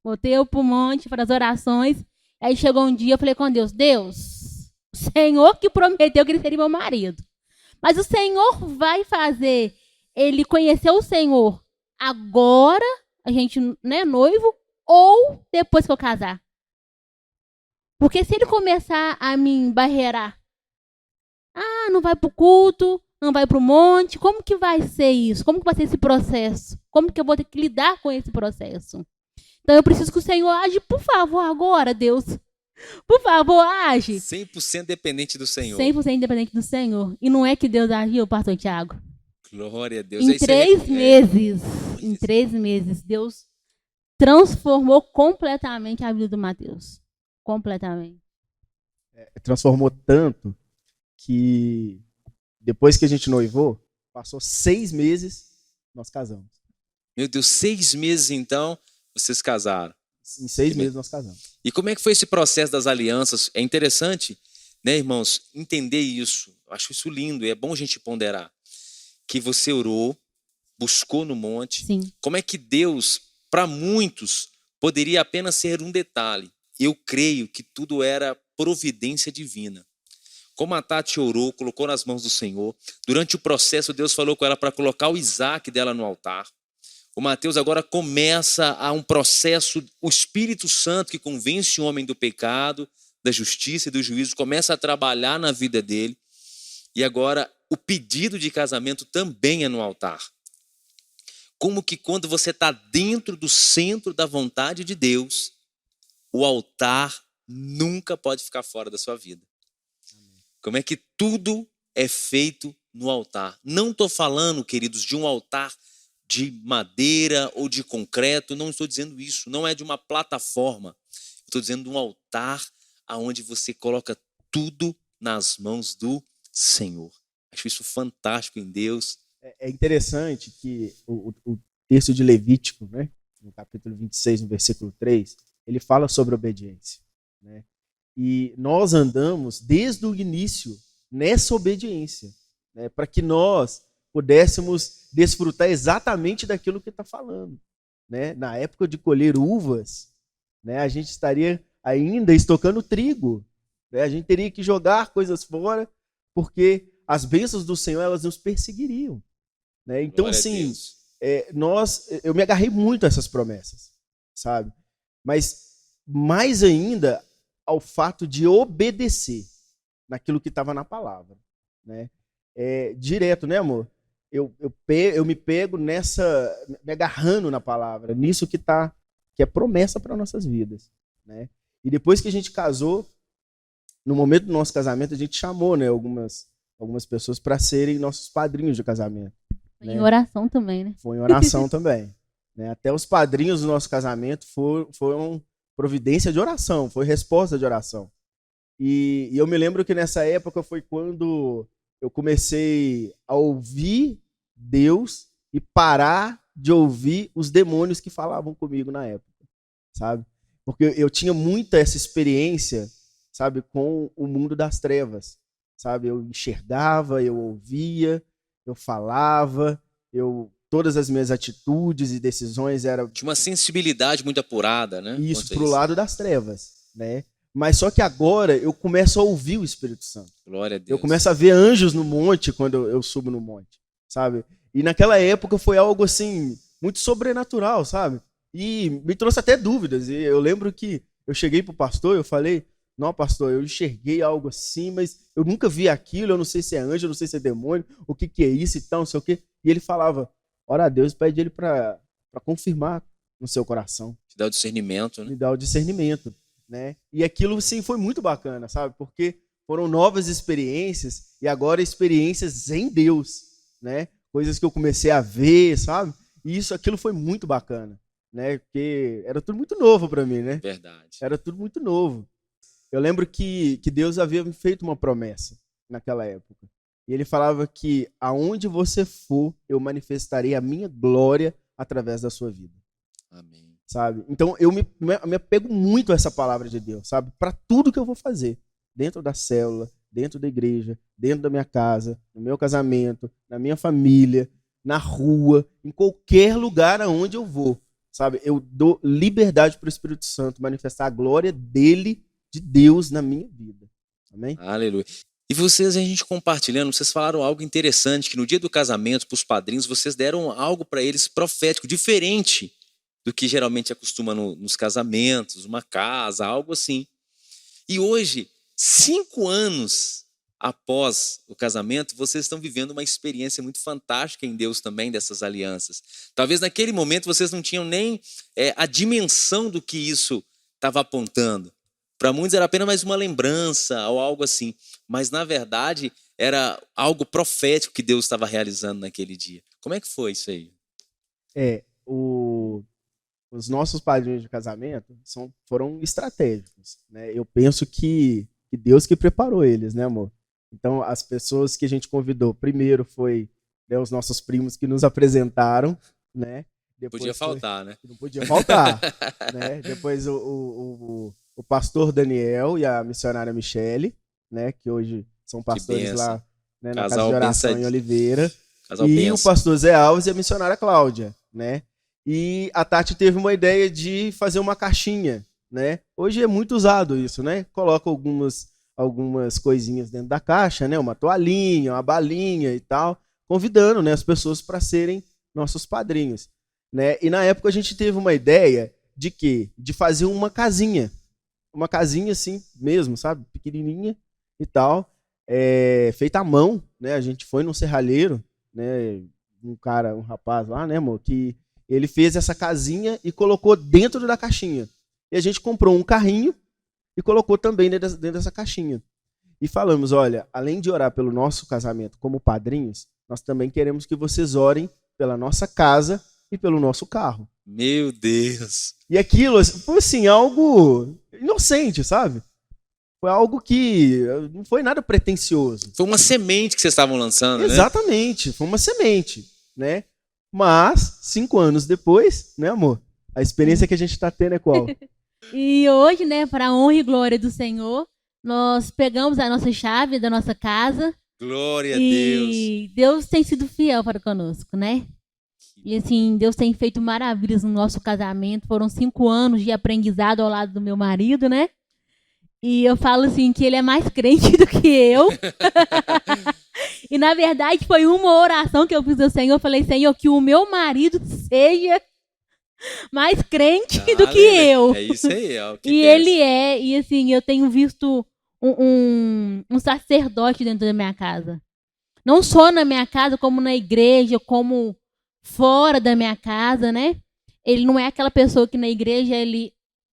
Botei eu pro monte para as orações. Aí chegou um dia, eu falei com Deus, Deus, o Senhor que prometeu que ele seria meu marido. Mas o Senhor vai fazer ele conhecer o Senhor agora, a gente, né, noivo, ou depois que eu casar. Porque se ele começar a me embarrear, não vai pro culto, não vai pro monte, como que vai ser isso? Como que vai ser esse processo? Como que eu vou ter que lidar com esse processo? Então eu preciso que o Senhor age, por favor, agora, Deus. Por favor, age. 100% dependente do Senhor. 100% independente do Senhor. E não é que Deus agiu, pastor Tiago? Glória a Deus. Em 3 meses, Deus transformou completamente a vida do Matheus. Completamente. Transformou tanto que depois que a gente noivou, passou 6 meses, nós casamos. Meu Deus, 6 meses então, vocês casaram. Em 6 meses nós casamos. E como é que foi esse processo das alianças? É interessante, né, irmãos, entender isso. Eu acho isso lindo e é bom a gente ponderar. Que você orou, buscou no monte. Sim. Como é que Deus, para muitos, poderia apenas ser um detalhe. Eu creio que tudo era providência divina. Como a Tati orou, colocou nas mãos do Senhor. Durante o processo, Deus falou com ela para colocar o Isaac dela no altar. O Matheus agora começa a um processo, o Espírito Santo que convence o homem do pecado, da justiça e do juízo, começa a trabalhar na vida dele. E agora o pedido de casamento também é no altar. Como que quando você está dentro do centro da vontade de Deus, o altar nunca pode ficar fora da sua vida. Como é que tudo é feito no altar. Não estou falando, queridos, de um altar de madeira ou de concreto, não estou dizendo isso, não é de uma plataforma. Estou dizendo de um altar onde você coloca tudo nas mãos do Senhor. Acho isso fantástico em Deus. É interessante que o texto de Levítico, né, no capítulo 26, no versículo 3, ele fala sobre obediência, né? E nós andamos desde o início nessa obediência, né, para que nós pudéssemos desfrutar exatamente daquilo que está falando, né? Na época de colher uvas, né, a gente estaria ainda estocando trigo, né? A gente teria que jogar coisas fora, porque as bênçãos do Senhor, elas nos perseguiriam, né? Então, Glória a assim, Deus. eu me agarrei muito a essas promessas, sabe? Mas mais ainda ao fato de obedecer naquilo que estava na palavra, né? Direto, né, amor? Eu me pego nessa, me agarrando na palavra, nisso que é promessa para nossas vidas, né? E depois que a gente casou, no momento do nosso casamento, a gente chamou, né, algumas pessoas para serem nossos padrinhos de casamento. Em oração também, né? Foi em oração também, né? Até os padrinhos do nosso casamento foram providência de oração, foi resposta de oração. E eu me lembro que nessa época foi quando eu comecei a ouvir Deus e parar de ouvir os demônios que falavam comigo na época, sabe? Porque eu tinha muita essa experiência, sabe, com o mundo das trevas, sabe? Eu enxergava, eu ouvia, eu falava, todas as minhas atitudes e decisões eram... Tinha uma sensibilidade muito apurada, né? Isso, pro lado das trevas, né? Mas só que agora eu começo a ouvir o Espírito Santo. Glória a Deus. Eu começo a ver anjos no monte quando eu subo no monte, sabe? E naquela época foi algo assim, muito sobrenatural, sabe? E me trouxe até dúvidas. E eu lembro que eu cheguei pro pastor, eu falei, não, pastor, eu enxerguei algo assim, mas eu nunca vi aquilo, eu não sei se é anjo, eu não sei se é demônio, o que é isso e tal, não sei o quê. E ele falava, ora a Deus, pede ele para confirmar no seu coração. Te dá o discernimento, né? Me dá o discernimento, né? E aquilo, sim, foi muito bacana, sabe? Porque foram novas experiências e agora experiências em Deus, né? Coisas que eu comecei a ver, sabe? E aquilo foi muito bacana, né? Porque era tudo muito novo para mim, né? Verdade. Era tudo muito novo. Eu lembro que Deus havia me feito uma promessa naquela época. E ele falava que aonde você for, eu manifestarei a minha glória através da sua vida. Amém. Sabe? Então eu me apego muito a essa palavra de Deus, sabe? Para tudo que eu vou fazer, dentro da célula, dentro da igreja, dentro da minha casa, no meu casamento, na minha família, na rua, em qualquer lugar aonde eu vou, sabe? Eu dou liberdade para o Espírito Santo manifestar a glória dele, de Deus, na minha vida. Amém? Aleluia. E vocês, a gente compartilhando, vocês falaram algo interessante, que no dia do casamento, para os padrinhos, vocês deram algo para eles profético, diferente do que geralmente acostuma nos casamentos, uma casa, algo assim. E hoje, 5 anos após o casamento, vocês estão vivendo uma experiência muito fantástica em Deus também, dessas alianças. Talvez naquele momento vocês não tinham nem a dimensão do que isso estava apontando. Para muitos era apenas mais uma lembrança ou algo assim. Mas, na verdade, era algo profético que Deus estava realizando naquele dia. Como é que foi isso aí? Os nossos padrinhos de casamento foram estratégicos, né? Eu penso que Deus que preparou eles, né, amor? Então, as pessoas que a gente convidou, primeiro foi, né, os nossos primos que nos apresentaram, né? Depois podia faltar, né? Não podia faltar, né? Depois o pastor Daniel e a missionária Michele, né? Que hoje são pastores lá, né, na Casa de Oração em Oliveira. E o pastor Zé Alves e a missionária Cláudia, né? E a Tati teve uma ideia de fazer uma caixinha, né? Hoje é muito usado isso, né? Coloca algumas coisinhas dentro da caixa, né? Uma toalhinha, uma balinha e tal, convidando, né, as pessoas para serem nossos padrinhos, né? E na época a gente teve uma ideia de quê? De fazer uma casinha assim mesmo, sabe? Pequenininha e tal, feita à mão, né? A gente foi num serralheiro, né? Um rapaz lá, né, amor, que ele fez essa casinha e colocou dentro da caixinha. E a gente comprou um carrinho e colocou também dentro dessa caixinha. E falamos, olha, além de orar pelo nosso casamento como padrinhos, nós também queremos que vocês orem pela nossa casa e pelo nosso carro. Meu Deus! E aquilo foi assim, algo inocente, sabe? Foi algo que não foi nada pretensioso. Foi uma semente que vocês estavam lançando, Exatamente, né? Foi uma semente, né? Mas, 5 anos depois, né, amor? A experiência que a gente está tendo é qual? E hoje, né, para a honra e glória do Senhor, nós pegamos a nossa chave da nossa casa. Glória a Deus! E Deus tem sido fiel para conosco, né? E assim, Deus tem feito maravilhas no nosso casamento. Foram 5 anos de aprendizado ao lado do meu marido, né? E eu falo assim que ele é mais crente do que eu. E na verdade foi uma oração que eu fiz ao Senhor. Eu falei, Senhor, que o meu marido seja mais crente do que eu. É isso aí, é o que E pensa. ele é, e assim, eu tenho visto um sacerdote dentro da minha casa. Não só na minha casa, como na igreja, como fora da minha casa, né? Ele não é aquela pessoa que na igreja ele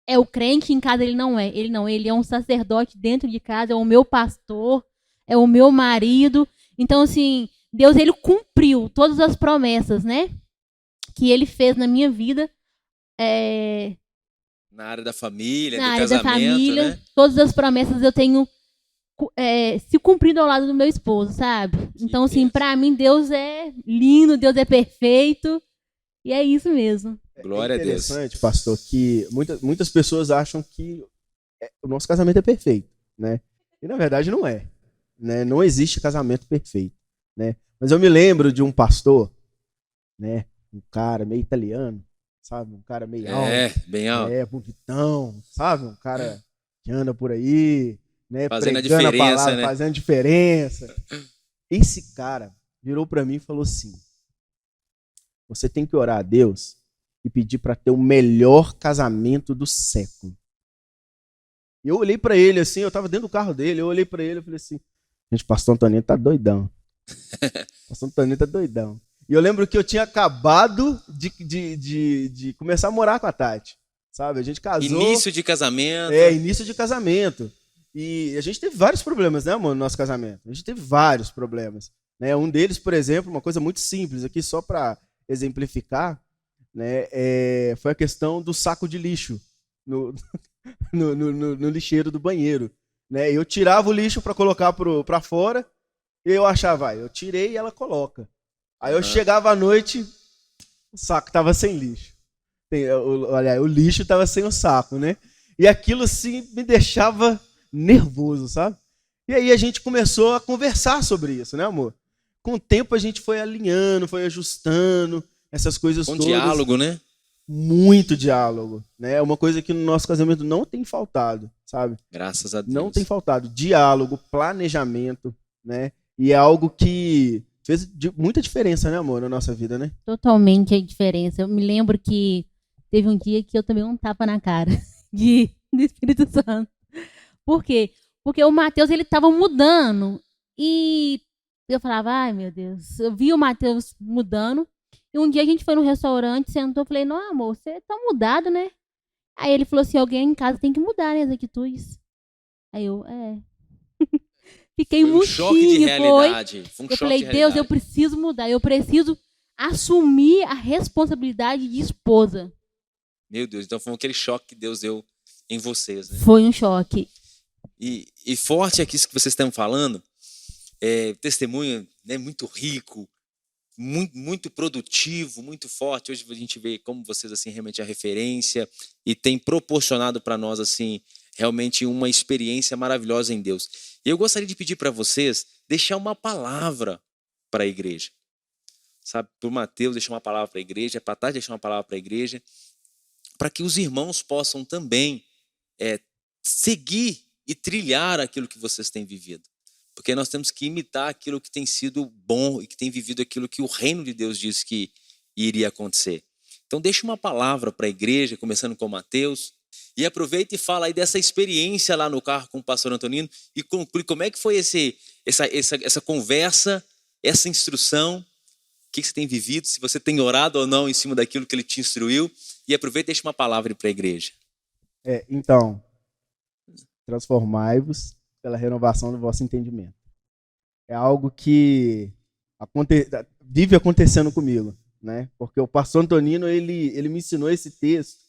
é o crente, em casa ele não é. Ele é um sacerdote dentro de casa, é o meu pastor, é o meu marido. Então, assim, Deus, ele cumpriu todas as promessas, né? Que ele fez na minha vida. Na área da família, Na do área da casamento, família, né? todas as promessas eu tenho se cumprido ao lado do meu esposo, sabe? Então, assim, benção. pra mim, Deus é lindo, Deus é perfeito. E é isso mesmo. Glória a É Deus. interessante, pastor, que muitas pessoas acham que o nosso casamento é perfeito, né? E na verdade não é, né? Não existe casamento perfeito, né? Mas eu me lembro de um pastor, né? Um cara meio italiano, sabe? Um cara meio alto, Bem alto. bonitão, sabe? Um cara que anda por aí, né? Fazendo a Pregando a diferença, palavra, né? fazendo diferença. Esse cara virou pra mim e falou assim: você tem que orar a Deus e pedir para ter o melhor casamento do século. E eu olhei para ele assim, eu tava dentro do carro dele, eu olhei para ele e falei assim: gente, pastor Antoninho tá doidão. Pastor Antoninho tá doidão. E eu lembro que eu tinha acabado de começar a morar com a Tati, sabe? A gente casou. Início de casamento. Início de casamento. E a gente teve vários problemas, né, amor, no nosso casamento. A gente teve vários problemas. Né? Um deles, por exemplo, uma coisa muito simples aqui, só para exemplificar, né, foi a questão do saco de lixo no lixeiro do banheiro. Né? Eu tirava o lixo para colocar para fora, e eu achava, eu tirei e ela coloca. Aí eu chegava à noite, o saco estava sem lixo. Olha, o lixo estava sem o saco, né? E aquilo assim me deixava nervoso, sabe? E aí a gente começou a conversar sobre isso, né, amor? Com o tempo a gente foi alinhando, foi ajustando essas coisas todas. Diálogo, né? Muito diálogo, né? É uma coisa que no nosso casamento não tem faltado, sabe? Graças a Deus. Não tem faltado. Diálogo, planejamento, né? E é algo que fez muita diferença, né, amor, na nossa vida, né? Totalmente a diferença. Eu me lembro que teve um dia que eu tomei um tapa na cara do Espírito Santo. Por quê? Porque o Mateus, ele tava mudando. E eu falava, ai, meu Deus. Eu vi o Mateus mudando. E um dia a gente foi no restaurante, sentou, falei, não, amor, você tá mudado, né? Aí ele falou assim, alguém em casa tem que mudar, né, as atitudes. Aí eu, Fiquei foi um choque de realidade. Foi um eu choque falei, de Deus, realidade. eu preciso mudar. Eu preciso assumir a responsabilidade de esposa. Meu Deus, então foi aquele choque que Deus deu em vocês, né? Foi um choque. E forte aqui isso que vocês estão falando, testemunho, né, muito rico, muito produtivo, muito forte. Hoje a gente vê como vocês assim realmente a referência e tem proporcionado para nós assim realmente uma experiência maravilhosa em Deus. E eu gostaria de pedir para vocês deixar uma palavra para a igreja. Sabe, para o Mateus deixar uma palavra para a igreja, para a Tati deixar uma palavra para a igreja, para que os irmãos possam também seguir e trilhar aquilo que vocês têm vivido. Porque nós temos que imitar aquilo que tem sido bom e que tem vivido aquilo que o reino de Deus disse que iria acontecer. Então deixa uma palavra para a igreja, começando com o Mateus, e aproveita e fala aí dessa experiência lá no carro com o pastor Antonino e conclui como é que foi essa conversa, essa instrução, o que você tem vivido, se você tem orado ou não em cima daquilo que ele te instruiu, e aproveita e deixa uma palavra para a igreja. Então, transformai-vos pela renovação do vosso entendimento. É algo que vive acontecendo comigo, né? Porque o pastor Antonino, ele me ensinou esse texto,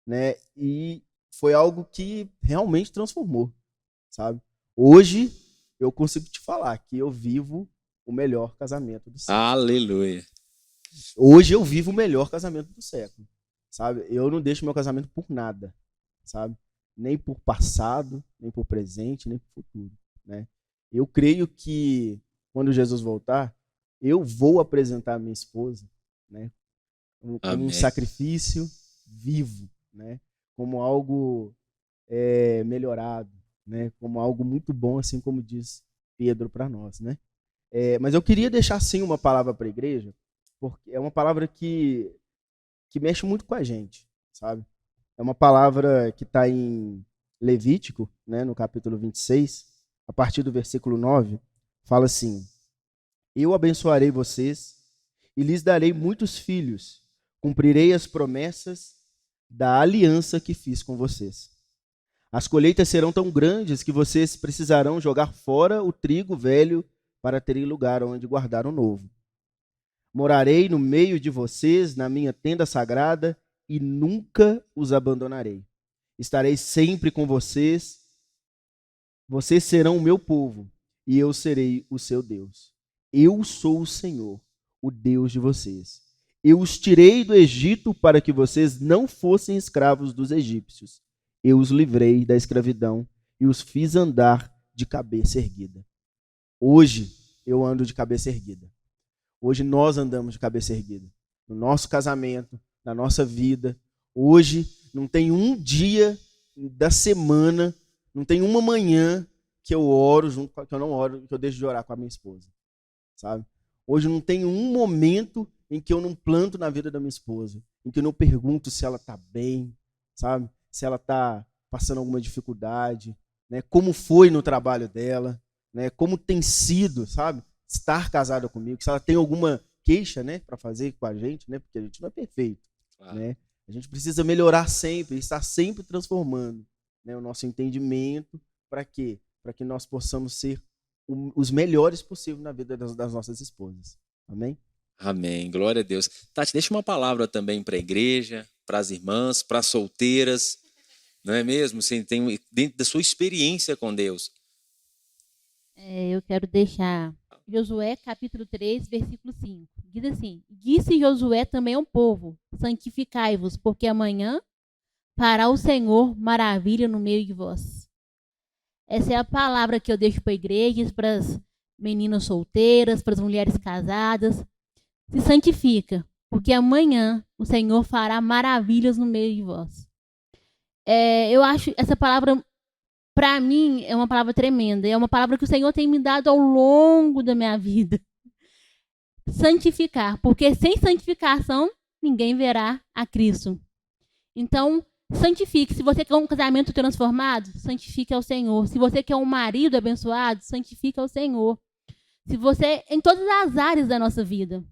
né? E foi algo que realmente transformou, sabe? Hoje eu consigo te falar que eu vivo o melhor casamento do século. Aleluia. Hoje eu vivo o melhor casamento do século, sabe? Eu não deixo meu casamento por nada, sabe? Nem por passado, nem por presente, nem por futuro, né? Eu creio que quando Jesus voltar, eu vou apresentar a minha esposa, né, como um sacrifício vivo, né? Como algo melhorado, né? Como algo muito bom, assim como diz Pedro para nós, né? Mas eu queria deixar sim uma palavra para a igreja, porque é uma palavra que mexe muito com a gente, sabe? É uma palavra que está em Levítico, né, no capítulo 26, a partir do versículo 9, fala assim: Eu abençoarei vocês e lhes darei muitos filhos, cumprirei as promessas da aliança que fiz com vocês. As colheitas serão tão grandes que vocês precisarão jogar fora o trigo velho para terem lugar onde guardar o novo. Morarei no meio de vocês, na minha tenda sagrada, e nunca os abandonarei. Estarei sempre com vocês. Vocês serão o meu povo, e eu serei o seu Deus. Eu sou o Senhor, o Deus de vocês. Eu os tirei do Egito para que vocês não fossem escravos dos egípcios. Eu os livrei da escravidão e os fiz andar de cabeça erguida. Hoje eu ando de cabeça erguida. Hoje nós andamos de cabeça erguida. No nosso casamento, na nossa vida. Hoje não tem um dia da semana, não tem uma manhã que eu oro junto, que eu não oro, que eu deixo de orar com a minha esposa, sabe? Hoje não tem um momento em que eu não planto na vida da minha esposa, em que eu não pergunto se ela está bem, sabe? Se ela está passando alguma dificuldade, né? Como foi no trabalho dela, né? Como tem sido, sabe? Estar casada comigo, se ela tem alguma queixa, né, para fazer com a gente, né? Porque a gente não é perfeito, claro, né? A gente precisa melhorar sempre, estar sempre transformando, né, o nosso entendimento. Para quê? Para que nós possamos ser os melhores possíveis na vida das nossas esposas. Amém? Amém. Glória a Deus. Tati, deixa uma palavra também para a igreja, para as irmãs, para as solteiras, não é mesmo? Você tem dentro da sua experiência com Deus. Eu quero deixar Josué capítulo 3, versículo 5. Diz assim: Disse Josué também ao povo: santificai-vos, porque amanhã fará o Senhor maravilha no meio de vós. Essa é a palavra que eu deixo para a igreja, para as meninas solteiras, para as mulheres casadas. Se santifica, porque amanhã o Senhor fará maravilhas no meio de vós. Eu acho essa palavra, para mim, é uma palavra tremenda. É uma palavra que o Senhor tem me dado ao longo da minha vida. Santificar, porque sem santificação, ninguém verá a Cristo. Então, santifique. Se você quer um casamento transformado, santifique ao Senhor. Se você quer um marido abençoado, santifique ao Senhor. Se você, em todas as áreas da nossa vida.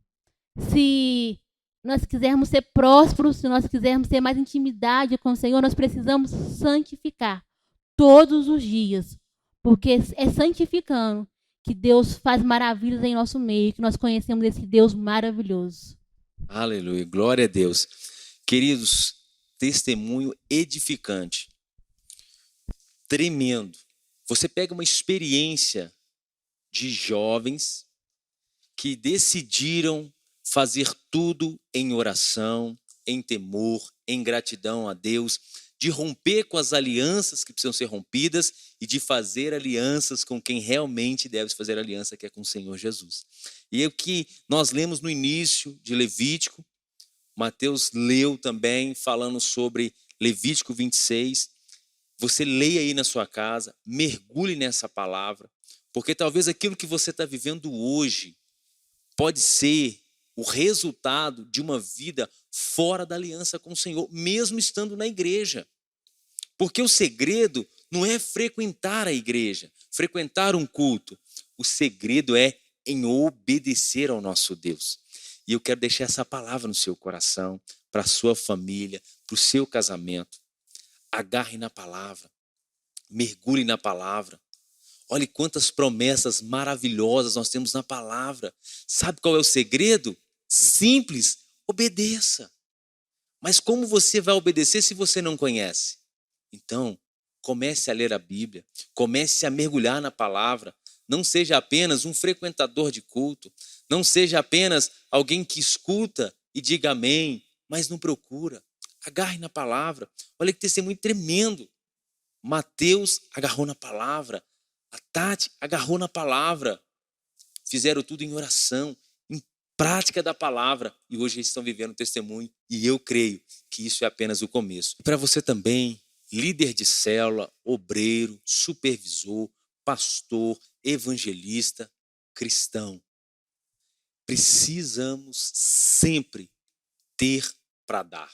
Se nós quisermos ser prósperos, se nós quisermos ter mais intimidade com o Senhor, nós precisamos santificar todos os dias. Porque é santificando que Deus faz maravilhas em nosso meio, que nós conhecemos esse Deus maravilhoso. Aleluia, glória a Deus. Queridos, testemunho edificante, tremendo. Você pega uma experiência de jovens que decidiram fazer tudo em oração, em temor, em gratidão a Deus, de romper com as alianças que precisam ser rompidas e de fazer alianças com quem realmente deve fazer aliança, que é com o Senhor Jesus. E é o que nós lemos no início de Levítico, Mateus leu também falando sobre Levítico 26. Você leia aí na sua casa, mergulhe nessa palavra, porque talvez aquilo que você está vivendo hoje pode ser o resultado de uma vida fora da aliança com o Senhor, mesmo estando na igreja. Porque o segredo não é frequentar a igreja, frequentar um culto. O segredo é em obedecer ao nosso Deus. E eu quero deixar essa palavra no seu coração, para a sua família, para o seu casamento. Agarre na palavra, mergulhe na palavra. Olhe quantas promessas maravilhosas nós temos na palavra. Sabe qual é o segredo? Simples, obedeça. Mas como você vai obedecer se você não conhece? Então, comece a ler a Bíblia, comece a mergulhar na palavra. Não seja apenas um frequentador de culto, não seja apenas alguém que escuta e diga amém, mas não procura. Agarre na palavra. Olha que testemunho tremendo. Mateus agarrou na palavra, a Tati agarrou na palavra. Fizeram tudo em oração, em prática da palavra, e hoje eles estão vivendo o testemunho, e eu creio que isso é apenas o começo. Para você também, líder de célula, obreiro, supervisor, pastor, evangelista, cristão. Precisamos sempre ter para dar.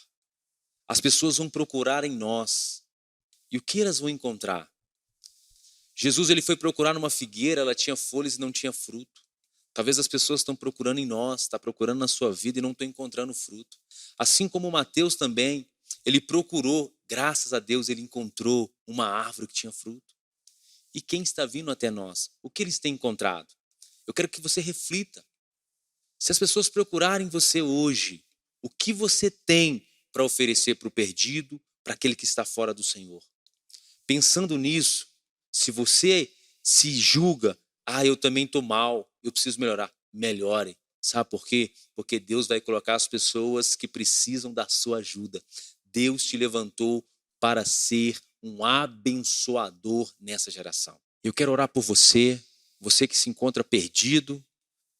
As pessoas vão procurar em nós. E o que elas vão encontrar? Jesus ele foi procurar numa figueira, ela tinha folhas e não tinha fruto. Talvez as pessoas estão procurando em nós, estão procurando na sua vida e não estão encontrando fruto. Assim como Mateus também, ele procurou, graças a Deus, ele encontrou uma árvore que tinha fruto. E quem está vindo até nós? O que eles têm encontrado? Eu quero que você reflita. Se as pessoas procurarem você hoje, o que você tem para oferecer para o perdido, para aquele que está fora do Senhor? Pensando nisso, se você se julga, eu também estou mal, eu preciso melhorar, melhore. Sabe por quê? Porque Deus vai colocar as pessoas que precisam da sua ajuda. Deus te levantou para ser um abençoador nessa geração. Eu quero orar por você, você que se encontra perdido,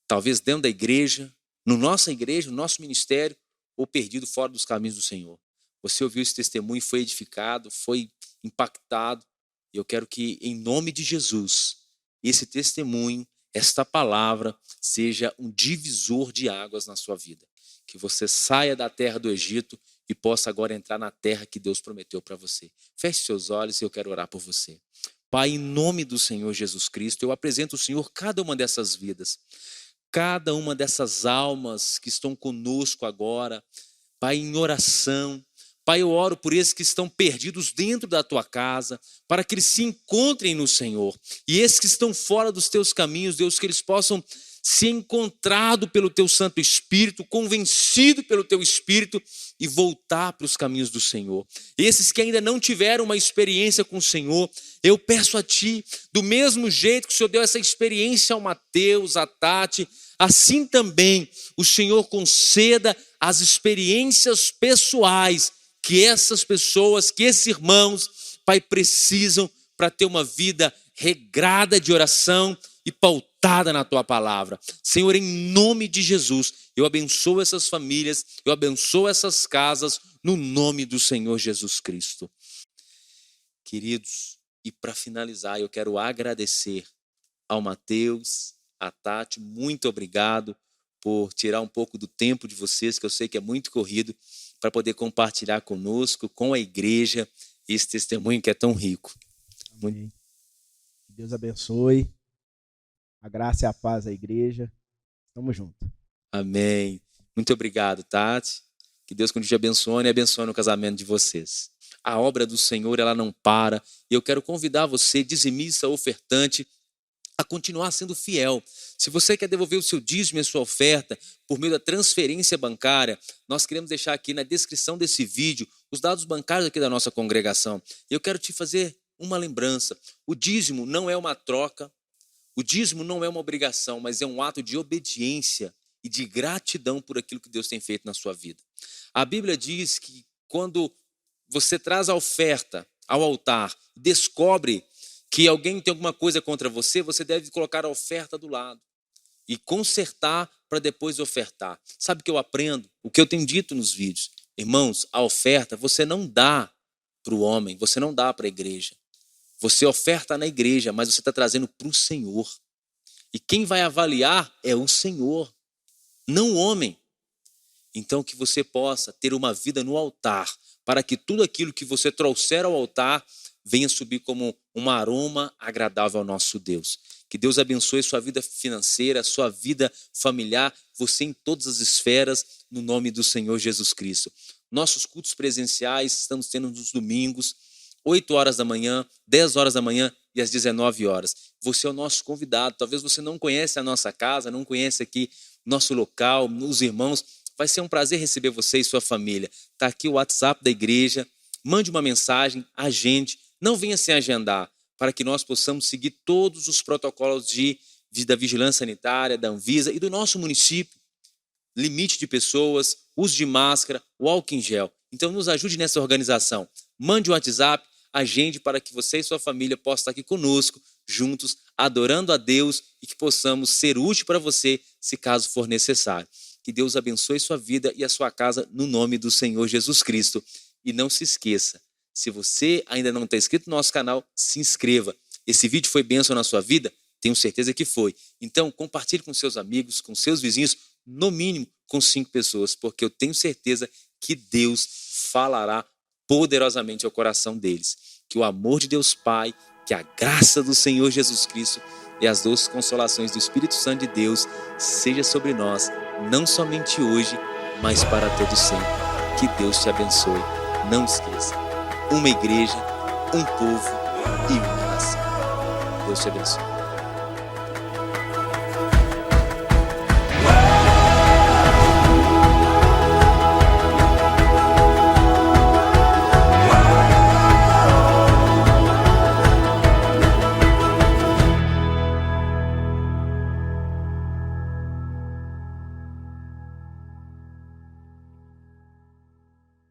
talvez dentro da igreja, no nosso ministério, ou perdido fora dos caminhos do Senhor. Você ouviu esse testemunho, foi edificado, foi impactado. E eu quero que, em nome de Jesus, esse testemunho, esta palavra, seja um divisor de águas na sua vida. Que você saia da terra do Egito e possa agora entrar na terra que Deus prometeu para você. Feche seus olhos e eu quero orar por você. Pai, em nome do Senhor Jesus Cristo, eu apresento ao Senhor cada uma dessas vidas. Cada uma dessas almas que estão conosco agora, Pai, em oração. Pai, eu oro por esses que estão perdidos dentro da tua casa, para que eles se encontrem no Senhor. E esses que estão fora dos teus caminhos, Deus, que eles possam ser encontrados pelo teu Santo Espírito, convencido pelo teu Espírito e voltar para os caminhos do Senhor. Esses que ainda não tiveram uma experiência com o Senhor, eu peço a Ti, do mesmo jeito que o Senhor deu essa experiência ao Mateus, a Tati, assim também o Senhor conceda as experiências pessoais que essas pessoas, que esses irmãos, Pai, precisam para ter uma vida regrada de oração e pautada na Tua palavra. Senhor, em nome de Jesus, eu abençoo essas famílias, eu abençoo essas casas, no nome do Senhor Jesus Cristo. Queridos, e para finalizar, eu quero agradecer ao Mateus, à Tati, muito obrigado por tirar um pouco do tempo de vocês, que eu sei que é muito corrido, para poder compartilhar conosco, com a igreja, esse testemunho que é tão rico. Amém. Que Deus abençoe. A graça e a paz à igreja. Tamo junto. Amém. Muito obrigado, Tati. Que Deus continue te abençoando e abençoe no casamento de vocês. A obra do Senhor, ela não para. E eu quero convidar você, dizimista, ofertante, a continuar sendo fiel. Se você quer devolver o seu dízimo e a sua oferta por meio da transferência bancária, nós queremos deixar aqui na descrição desse vídeo os dados bancários aqui da nossa congregação. Eu quero te fazer uma lembrança. O dízimo não é uma troca, o dízimo não é uma obrigação, mas é um ato de obediência e de gratidão por aquilo que Deus tem feito na sua vida. A Bíblia diz que quando você traz a oferta ao altar, descobre que alguém tem alguma coisa contra você, você deve colocar a oferta do lado e consertar para depois ofertar. Sabe o que eu aprendo? O que eu tenho dito nos vídeos. Irmãos, a oferta você não dá para o homem, você não dá para a igreja. Você oferta na igreja, mas você está trazendo para o Senhor. E quem vai avaliar é o Senhor, não o homem. Então que você possa ter uma vida no altar, para que tudo aquilo que você trouxer ao altar venha subir como um aroma agradável ao nosso Deus. Que Deus abençoe sua vida financeira, sua vida familiar, você em todas as esferas, no nome do Senhor Jesus Cristo. Nossos cultos presenciais estamos tendo nos domingos, 8 horas da manhã, 10 horas da manhã e às 19 horas. Você é o nosso convidado. Talvez você não conhece a nossa casa, não conhece aqui nosso local, os irmãos. Vai ser um prazer receber você e sua família. Está aqui o WhatsApp da igreja. Mande uma mensagem, agende. Não venha sem agendar, para que nós possamos seguir todos os protocolos da vigilância sanitária, da Anvisa e do nosso município. Limite de pessoas, uso de máscara, o álcool em gel. Então nos ajude nessa organização. Mande um WhatsApp, agende para que você e sua família possam estar aqui conosco, juntos, adorando a Deus e que possamos ser úteis para você, se caso for necessário. Que Deus abençoe sua vida e a sua casa no nome do Senhor Jesus Cristo. E não se esqueça, Se você ainda não está inscrito no nosso canal, se inscreva. Esse vídeo foi bênção na sua vida? Tenho certeza que foi. Então, compartilhe com seus amigos, com seus vizinhos, no mínimo com 5 pessoas, porque eu tenho certeza que Deus falará poderosamente ao coração deles. Que o amor de Deus Pai, que a graça do Senhor Jesus Cristo e as doces consolações do Espírito Santo de Deus seja sobre nós, não somente hoje, mas para todo sempre. Que Deus te abençoe. Não esqueça, uma igreja, um povo e uma nação. Deus te abençoe.